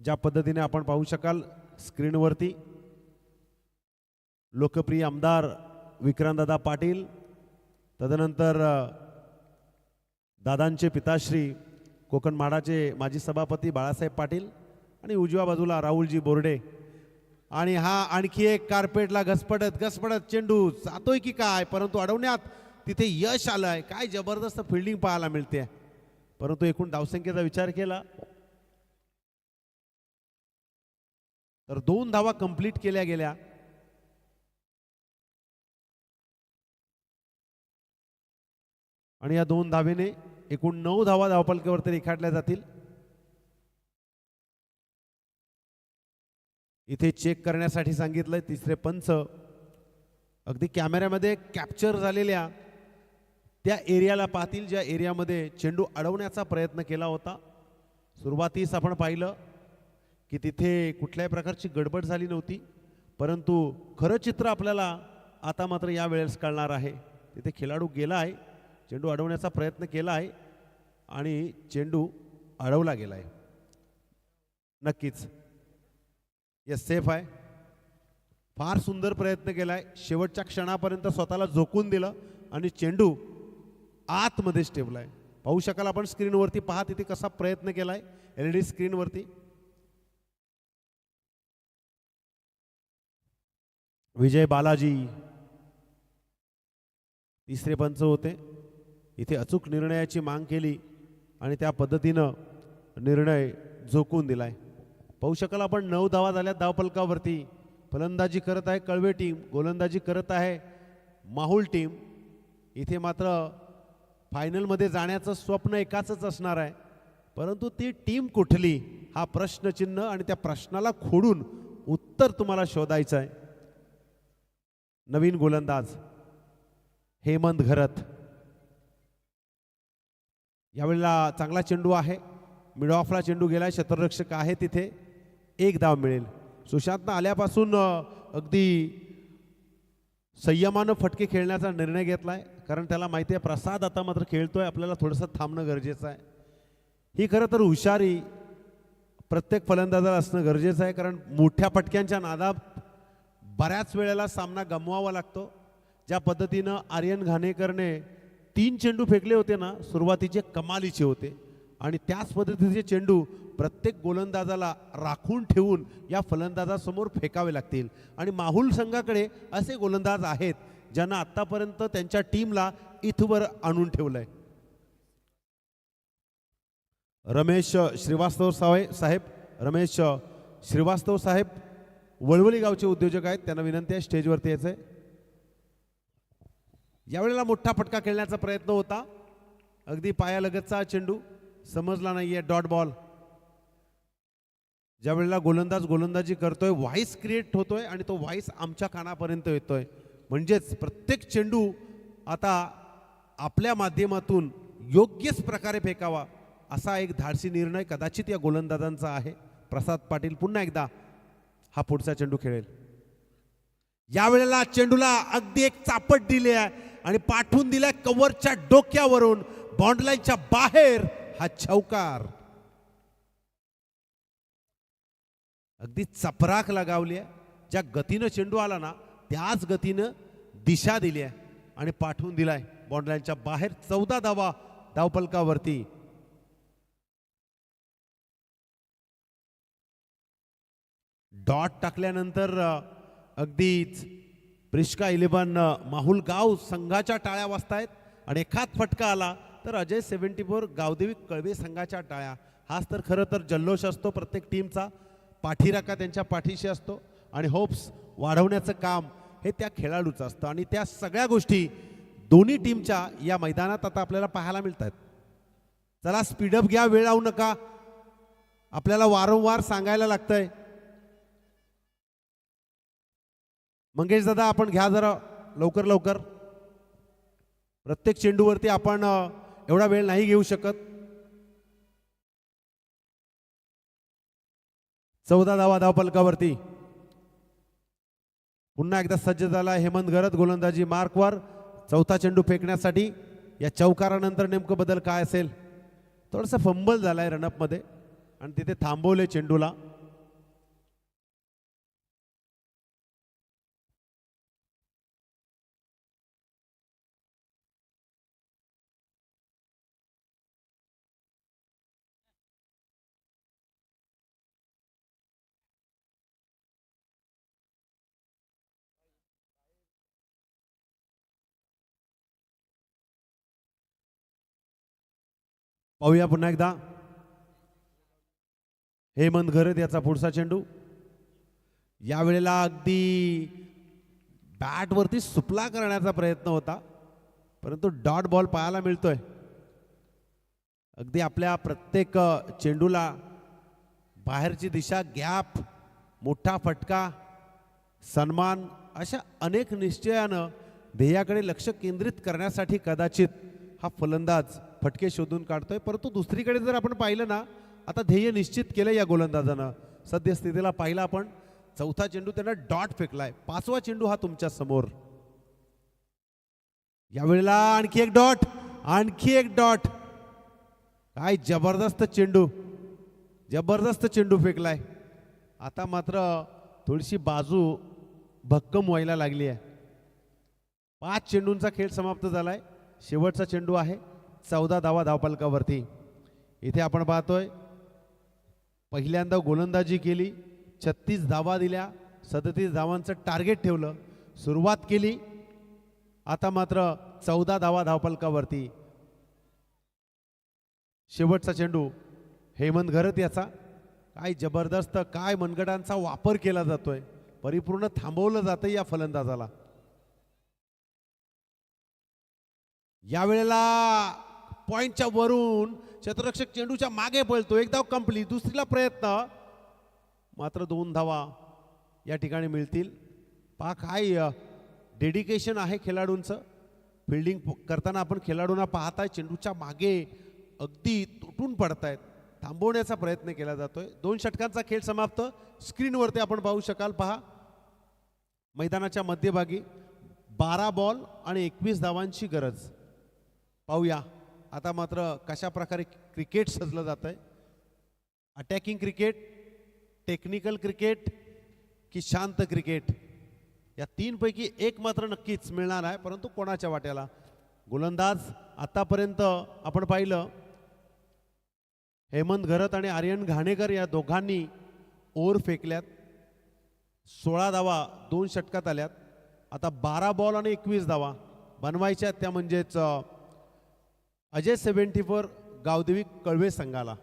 ज्या पद्धतीने आपण पाहू शकाल स्क्रीनवरती लोकप्रिय आमदार विक्रांतदादा पाटील, तदनंतर दादांचे पिताश्री कोकण म्हाडाचे माजी सभापती बाळासाहेब पाटील आणि उजव्या बाजूला राहुलजी बोर्डे. आणि हा आणखी एक कार्पेटला घसपडत चेंडू जातोय की काय, परंतु अडवण्यात तिथे यश आलंय. काय जबरदस्त फिल्डिंग पाहायला मिळते. परंतु एकूण धावसंख्येचा विचार केला तर 2 धावा कंप्लीट केल्या गेल्या. आणि या 2 धावेने एकूण 9 धावा धावपलकेवरती रेखाटल्या जातील. इथे चेक करण्यासाठी सांगितलंय तिसरे पंच. अगदी कॅमेऱ्यामध्ये कॅप्चर झालेल्या त्या एरियाला पाहतील ज्या एरियामध्ये चेंडू अडवण्याचा प्रयत्न केला होता. सुरुवातीस आपण पाहिलं की तिथे कुठल्याही प्रकारची गडबड झाली नव्हती, परंतु खरं चित्र आपल्याला आता मात्र या वेळेस कळणार आहे. तिथे खेळाडू गेला आहे, चेंडू अडवण्याचा प्रयत्न केला आहे आणि चेंडू अडवला गेला आहे. नक्कीच यस, सेफ आहे. फार सुंदर प्रयत्न केलाय. शेवटच्या क्षणापर्यंत स्वतःला झोकून दिलं आणि चेंडू आतमध्येच ठेवलाय. पाहू शकाल आपण स्क्रीनवरती. पहा तिथे कसा प्रयत्न केलाय LED स्क्रीनवरती. विजय बालाजी तिसरे पंच होते. इथे अचूक निर्णयाची माग केली आणि त्या पद्धतीनं निर्णय झोकून दिलाय. पाहू शकाल आपण 9 धावा झाल्या धावपलकावरती. फलंदाजी करत आहे कळवे टीम, गोलंदाजी करत आहे माहुल टीम. इथे मात्र फायनलमध्ये जाण्याचं स्वप्न एकाच असणार आहे, परंतु ती टीम कुठली हा प्रश्नचिन्ह आणि त्या प्रश्नाला खोडून उत्तर तुम्हाला शोधायचं आहे. नवीन गोलंदाज हेमंत घरत. यावेळेला चांगला चेंडू आहे. मिड ऑफला चेंडू गेलाय. क्षेत्ररक्षक आहे तिथे. 1 धाव मिळेल. सुशांतनं आल्यापासून अगदी संयमानं फटके खेळण्याचा निर्णय घेतलाय, कारण त्याला माहिती आहे प्रसाद आता मात्र खेळतोय, आपल्याला थोडंसं थांबणं गरजेचं आहे. ही खरं तर हुशारी प्रत्येक फलंदाजाला असणं गरजेचं आहे, कारण मोठ्या फटक्यांच्या नादात बऱ्याच वेळेला सामना गमवावा लागतो. ज्या पद्धतीनं आर्यन घाणेकरने 3 चेंडू फेकले होते ना, सुरुवातीचे कमालीचे होते आणि त्याच पद्धतीचे चेंडू प्रत्येक गोलंदाजाला राखून ठेवून या फलंदाजासमोर फेकावे लागतील. आणि माहुल संघाकडे असे गोलंदाज आहेत ज्यांना आतापर्यंत त्यांच्या टीमला इथवर आणून ठेवलंय. रमेश श्रीवास्तव साहेब वळवली गावचे उद्योजक आहेत. त्यांना विनंती आहे स्टेजवरती यायचंय. यावेळेला मोठा फटका खेळण्याचा प्रयत्न होता. अगदी पायालगतचा चेंडू समजला नाहीये. Dot ball. ज्या वेळेला गोलंदाजी करतोय व्हाईस क्रिएट होतोय आणि तो व्हाईस आमच्या कानापर्यंत येतोय. म्हणजेच प्रत्येक चेंडू आता आपल्या माध्यमातून योग्यच प्रकारे फेकावा असा एक धाडसी निर्णय कदाचित या गोलंदाजांचा आहे. प्रसाद पाटील पुन्हा एकदा हा पुढचा चेंडू खेळेल. यावेळेला चेंडूला अगदी एक चापट दिली आहे आणि पाठवून दिलाय कव्हरच्या डोक्यावरून बाउंड्रीलाईनच्या बाहेर. हा चौकार. अगदी चपराक लगावली आहे. ज्या गतीनं चेंडू आला ना त्याच गतीनं दिशा दिली आहे आणि पाठवून दिलाय बाउंड्रीलाईनच्या बाहेर. 14 धावा धावपलकावरती. डॉट टाकल्यानंतर अगदीच प्रिस्का 11 माहुल गाव संघाच्या टाळ्या वाजतायत आणि एखाद फटका आला तर अजय 74 गावदेवी कळवे संघाच्या टाळ्या. हाच तर खरं तर जल्लोष असतो प्रत्येक टीमचा. पाठीराखा त्यांच्या पाठीशी असतो आणि होप्स वाढवण्याचं काम हे त्या खेळाडूचं असतं आणि त्या सगळ्या गोष्टी दोन्ही टीमच्या या मैदानात आता आपल्याला पाहायला मिळतात. चला स्पीडअप घ्या, वेळ लावू नका. आपल्याला वारंवार सांगायला लागतंय. मंगेश दादा आपण घ्या जरा लवकर लवकर. प्रत्येक चेंडूवरती आपण एवढा वेळ नाही घेऊ शकत. 14 धावा धावफलकावरती. पुन्हा एकदा सज्ज झाला हेमंत घरत गोलंदाजी मार्कवर. चौथा चेंडू फेकण्यासाठी. या चौकारानंतर नेमकं बदल काय असेल? थोडंसं फंबल झालाय रनअपमध्ये आणि तिथे थांबवले चेंडूला. पाहूया पुन्हा एकदा हेमंत घरत याचा पुढचा चेंडू. यावेळेला अगदी बॅटवरती सुपला करण्याचा प्रयत्न होता, परंतु डॉट बॉल पाहायला मिळतोय. अगदी आपल्या प्रत्येक चेंडूला बाहेरची दिशा, गॅप, मोठा फटका, सन्मान अशा अनेक निश्चयानं ध्येयाकडे लक्ष केंद्रित करण्यासाठी कदाचित हा फलंदाज फटके शोधून काढतोय. परंतु दुसरीकडे जर आपण पाहिलं ना, आता ध्येय निश्चित केलं या गोलंदाजानं. सद्यस्थितीला पाहिला आपण, चौथा चेंडू त्यांना डॉट फेकलाय. 5वा चेंडू हा तुमच्या समोर. यावेळेला आणखी एक डॉट, आणखी एक डॉट. काय जबरदस्त चेंडू, जबरदस्त चेंडू फेकलाय. आता मात्र थोडीशी बाजू भक्कम व्हायला लागली आहे. 5 चेंडूंचा खेळ समाप्त झालाय. शेवटचा चेंडू आहे. 14 धावा धावफलकावरती. इथे आपण पाहतोय पहिल्यांदा गोलंदाजी केली, 36 धावा दिल्या, 37 धावांचं टार्गेट ठेवलं, सुरुवात केली. आता मात्र 14 धावा धावफलकावरती. शेवटचा चेंडू हेमंत घरत याचा. काय जबरदस्त, काय मनगटांचा वापर केला जातोय. परिपूर्ण थांबवलं जातं या फलंदाजाला. यावेळेला पॉइंटच्या वरून क्षेत्ररक्षक चेंडूच्या मागे पळतो. एक धाव कंप्लीट. दुसरीला प्रयत्न, मात्र 2 धावा या ठिकाणी मिळतील. पहा काय डेडिकेशन आहे खेळाडूंचं. फिल्डिंग करताना आपण खेळाडूंना पाहताय, चेंडूच्या मागे अगदी तुटून पडतायत. थांबवण्याचा प्रयत्न केला जातोय. 2 षटकांचा खेळ समाप्त. स्क्रीनवरती आपण पाहू शकाल. पहा मैदानाच्या मध्यभागी 12 बॉल आणि 21 धावांची गरज. पाहूया आता मात्र कशा प्रकारे क्रिकेट सजलं जात आहे. अटॅकिंग क्रिकेट, टेक्निकल क्रिकेट की शांत क्रिकेट, या 3 पैकी एक मात्र नक्कीच मिळणार आहे. परंतु कोणाच्या वाट्याला? गोलंदाज आतापर्यंत आपण पाहिलं हेमंत घरत आणि आर्यन घाणेकर या दोघांनी ओव्हर फेकल्यात. 16 धावा 2 षटकात आल्यात. आता 12 बॉल आणि 21 धावा बनवायच्या. त्या म्हणजेच अजय 74 गावदेवी कळवे संघाला.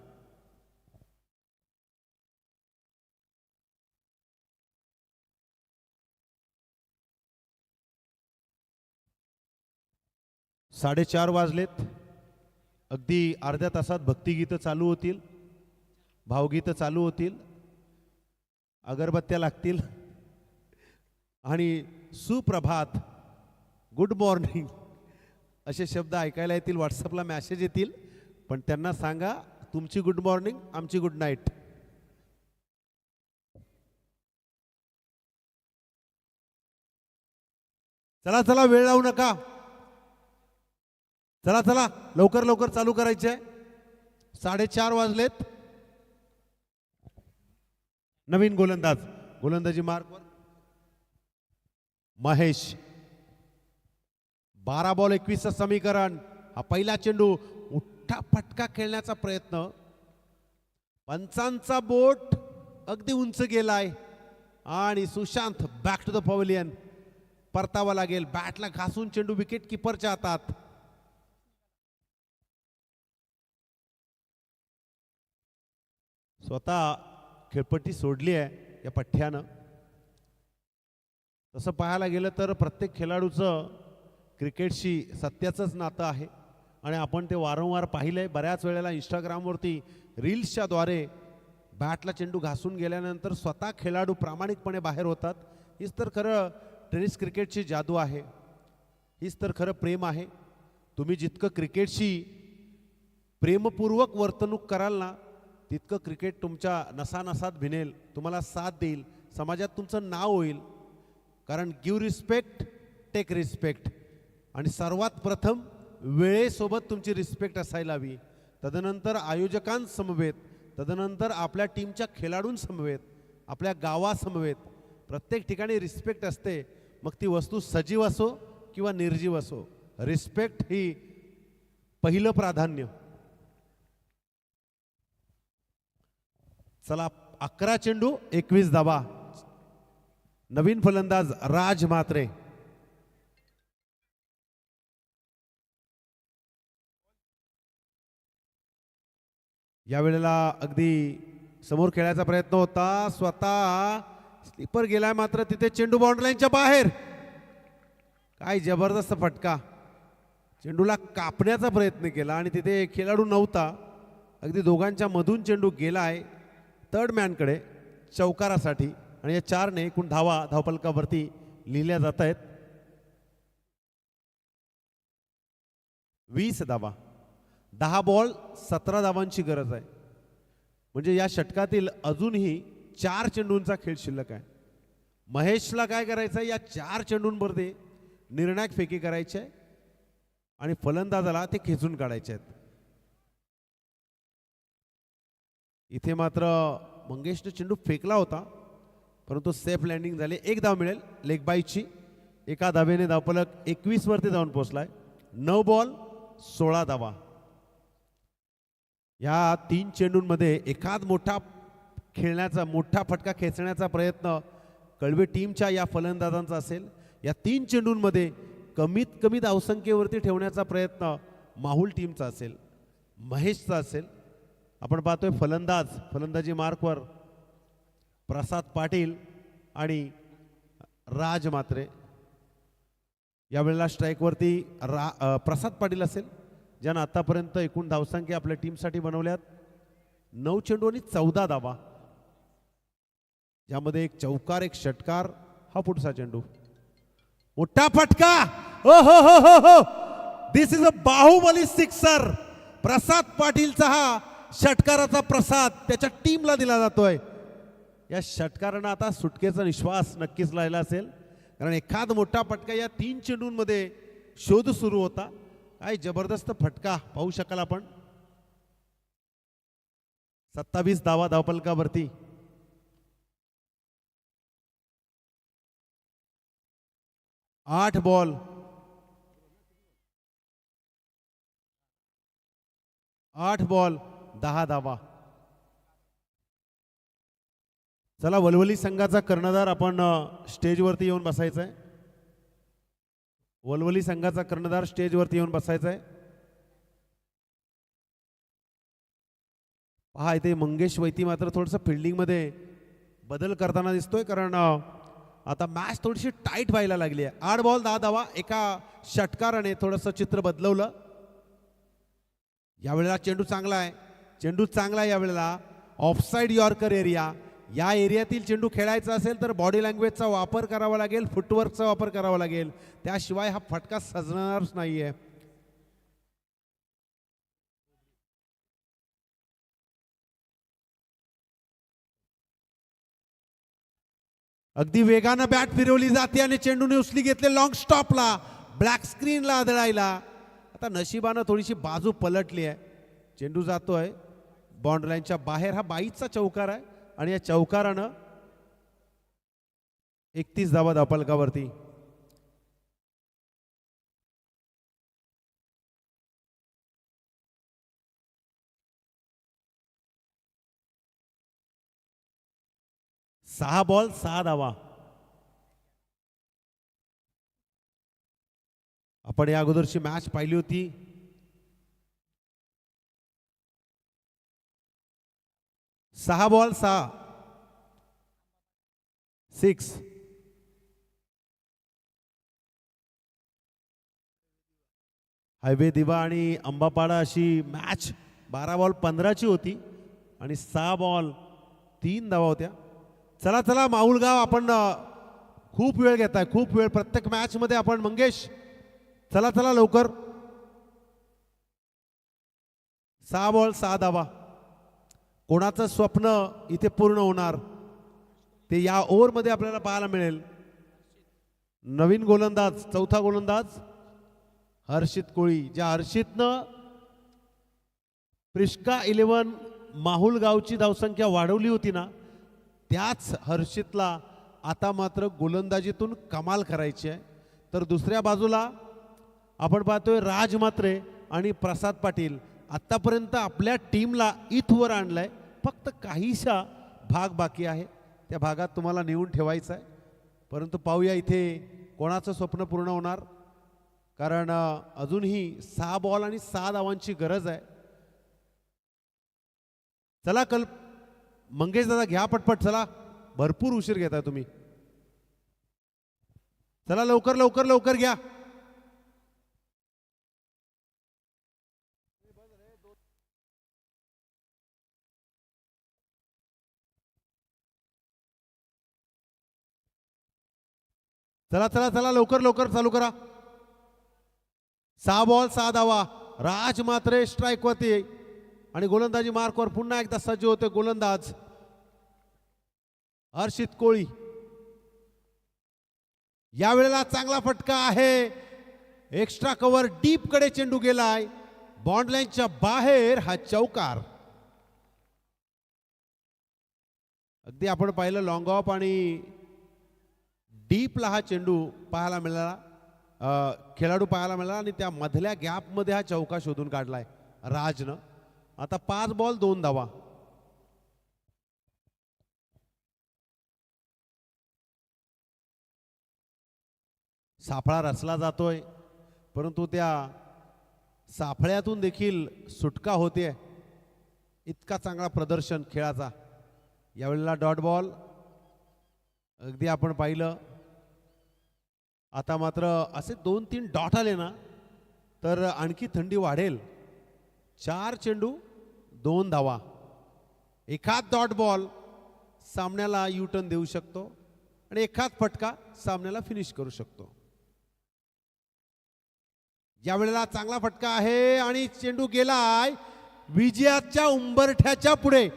साडेचार वाजलेत. अगदी अर्ध्या तासात भक्तिगीतं चालू होतील, भावगीतं चालू होतील, अगरबत्त्या लागतील आणि सुप्रभात, गुड मॉर्निंग असे शब्द ऐकायला येतील. व्हॉट्सअपला मेसेज येतील, पण त्यांना सांगा तुमची गुड मॉर्निंग, आमची गुड नाईट. चला चला, वेळ लावू नका. चला चला, लवकर लवकर चालू करायचे. 4:30 वाजलेत. नवीन गोलंदाज, गोलंदाजी मार्कवर महेश. 12 बॉल 21चं समीकरण. हा पहिला चेंडू, मोठा फटका खेळण्याचा प्रयत्न. पंचांचा बोट अगदी उंच गेलाय आणि Sushant back to the pavilion. परतावा लागेल. बॅटला घासून चेंडू विकेट किपरच्या हातात. स्वतः खेळपट्टी सोडली आहे या पठ्ठ्यानं. तसं पाहायला गेलं तर प्रत्येक खेळाडूचं क्रिकेटशी सत्याचंच नातं आहे. आणि आपण ते वारंवार पाहिलंय. बऱ्याच वेळेला इंस्टाग्रामवरती रील्सच्या द्वारे बॅटला चेंडू घासून गेल्यानंतर स्वतः खेळाडू प्रामाणिकपणे बाहेर होतात. हीच तर खरं टेनिस क्रिकेटची जादू आहे. हीच तर खरं प्रेम आहे. तुम्ही जितकं क्रिकेटशी प्रेमपूर्वक वर्तणूक कराल ना, तितकं क्रिकेट तुमच्या नसानसात भिनेल, तुम्हाला साथ देईल, समाजात तुमचं नाव होईल. कारण गिव्ह रिस्पेक्ट, टेक रिस्पेक्ट. आणि सर्वात प्रथम वेळेसोबत तुमची रिस्पेक्ट असायला हवी. तदनंतर आयोजकांसमवेत, तदनंतर आपल्या टीमच्या खेळाडूंसमवेत, आपल्या गावासमवेत प्रत्येक ठिकाणी रिस्पेक्ट असते. मग ती वस्तू सजीव असो किंवा निर्जीव असो, रिस्पेक्ट ही पहिलं प्राधान्य. चला 11 चेंडू 21 धावा. नवीन फलंदाज राज म्हात्रे. यावेळेला अगदी समोर खेळायचा प्रयत्न होता, स्वतः स्लीपर गेलाय, मात्र तिथे चेंडू बाउंड्री लाईनच्या बाहेर. काय जबरदस्त फटका. चेंडूला कापण्याचा प्रयत्न केला आणि तिथे खेळाडू नव्हता. अगदी दोघांच्या मधून चेंडू गेलाय थर्ड मॅनकडे चौकारासाठी. आणि या 4ने एकूण धावा धावफलकावरती लिहिल्या जात आहेत. 20 धावा. 10 बॉल 17 धावांची गरज आहे. म्हणजे या षटकातील अजूनही 4 चेंडूंचा खेळ शिल्लक आहे. महेशला काय करायचं आहे, या 4 चेंडूंवरती निर्णायक फेकी करायची आहे आणि फलंदाजाला ते खेचून काढायचे आहेत. इथे मात्र मंगेशने चेंडू फेकला होता, परंतु सेफ लँडिंग झाले. 1 धाव मिळेल लेग बाईची. एका धावेने धावफलक 21 वरती जाऊन पोहोचलाय. 9 बॉल 16 धावा. या 3 चेंडूंमध्ये एखाद मोठा खेळण्याचा, मोठा फटका खेचण्याचा प्रयत्न कळवे टीमच्या या फलंदाजांचा असेल. या 3 चेंडूंमध्ये कमीत कमी धावसंख्येवरती ठेवण्याचा प्रयत्न माहुल टीमचा असेल, महेशचा असेल. आपण पाहतोय फलंदाजी मार्कवर प्रसाद पाटील आणि राज म्हात्रे. यावेळेला स्ट्राईकवरती प्रसाद पाटील असेल, ज्यानं आतापर्यंत एकूण धावसंख्या आपल्या टीमसाठी बनवल्यात 9 चेंडू आणि 14 धावा. ज्यामध्ये एक चौकार, एक षटकार. हा पुढचा चेंडू, मोठा फटका. ओ हो हो हो हो, दिस इज अ बाहुबली सिक्सर. प्रसाद पाटीलचा हा षटकाराचा प्रसाद त्याच्या टीमला दिला जातोय. या षटकारानं आता सुटकेचा निश्वास नक्कीच राहिला असेल, कारण एखाद मोठा फटका या 3 चेंडूंमध्ये शोध सुरू होता. काय जबरदस्त फटका पाहू शकाल आपण. 27 धावा धावफलकावरती. 8 बॉल 10 धावा. चला वलवली संघाचा कर्णधार आपण स्टेजवरती येऊन बसायचं आहे. वलवली संघाचा कर्णधार स्टेजवरती येऊन बसायचा आहे. पहा इथे मंगेश वैती मात्र थोडंसं फिल्डिंगमध्ये बदल करताना दिसतोय, कारण आता मॅच थोडीशी टाईट व्हायला लागली आहे. 8 बॉल 10 धावा. एका षटकाराने थोडंसं चित्र बदलवलं. यावेळेला चेंडू चांगला आहे. यावेळेला ऑफसाईड यॉर्कर एरिया. या एरियातील चेंडू खेळायचा असेल तर बॉडी लँग्वेजचा वापर करावा लागेल, फुटवर्कचा वापर करावा लागेल, त्याशिवाय हा फटका सजणारच नाहीये. अगदी वेगानं बॅट फिरवली जाते आणि चेंडूने उचली घेतले लॉंग स्टॉपला, ब्लॅक स्क्रीनला आदळायला. आता नशिबानं थोडीशी बाजू पलटली आहे. चेंडू जातोय बाउंड्री लाईनच्या बाहेर. हा बाईचा चौकार आहे आणि या चौकारानं 31 धावा धावफलकावरती. सहा बॉल 6 धावा. आपण या अगोदरची मॅच पाहिली होती. 6 बॉल 6. हायवे दिवा आणि अंबापाडा अशी मॅच 12 बॉल 15ची होती आणि 6 बॉल 3 धावा होत्या. चला चला माहुलगाव, आपण खूप वेळ घेताय, खूप वेळ प्रत्येक मॅच मध्ये आपण. मंगेश चला चला लवकर. 6 बॉल 6 धावा. कोणाचं स्वप्न इथे पूर्ण होणार ते या ओव्हर मध्ये आपल्याला पाहायला मिळेल. नवीन गोलंदाज, चौथा गोलंदाज हर्षित कोळी. ज्या हर्षितनं प्रिस्का 11 माहुलगावची धावसंख्या वाढवली होती ना, त्याच हर्षितला आता मात्र गोलंदाजीतून कमाल करायची आहे. तर दुसऱ्या बाजूला आपण पाहतोय राज म्हात्रे आणि प्रसाद पाटील आतापर्यंत आपल्या टीमला इथवर आणलंय. फक्त काहीसा भाग बाकी आहे, त्या भागात तुम्हाला नेऊन ठेवायचं आहे. परंतु पाहूया इथे कोणाचं स्वप्न पूर्ण होणार, कारण अजूनही 6 बॉल आणि 6 धावांची गरज आहे. चला मंगेश दादा घ्या पटपट, चला भरपूर उशीर घेताय तुम्ही. चला लवकर लवकर लवकर घ्या. चला चला चला लवकर लवकर चालू करा. 6 बॉल 6 धावा. राज मात्रे स्ट्राईक वरती आणि गोलंदाजी मार्कवर पुन्हा एकदा सज्ज होते गोलंदाज हर्षित कोळी. या वेळेला चांगला फटका आहे. एक्स्ट्रा कव्हर डीप कडे चेंडू गेलाय. बॉन्ड लाईनच्या बाहेर हा चौकार. अगदी आपण पाहिलं लॉंग ऑफ आणि डीपला हा चेंडू पाहायला मिळाला, खेळाडू पाहायला मिळाला आणि त्या मधल्या गॅपमध्ये हा चौका शोधून काढलाय राजनं. आता 5 बॉल 2 धावा. साफळा रचला जातोय, परंतु त्या साफळ्यातून देखील सुटका होते. इतका चांगला प्रदर्शन खेळाचा. यावेळेला डॉट बॉल अगदी आपण पाहिलं. आता मात्र असे 2-3 डॉट आले ना तर आणखी थंडी वाढेल. 4 चेंडू 2 धावा. एखाद डॉट बॉल सामन्याला युटर्न देऊ शकतो आणि एखाद फटका सामन्याला फिनिश करू शकतो. यावेळेला चांगला फटका आहे आणि चेंडू गेलाय विजयाच्या उंबरठ्याच्या पुढे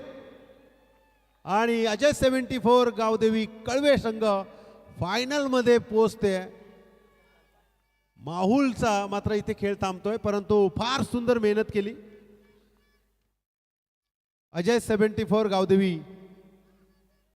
आणि अजय 74 गावदेवी कळवे संघ फायनल मध्ये पोहोचते. माहुलचा मात्र इथे खेळ थांबतोय, परंतु फार सुंदर मेहनत केली. अजय 74 गावदेवी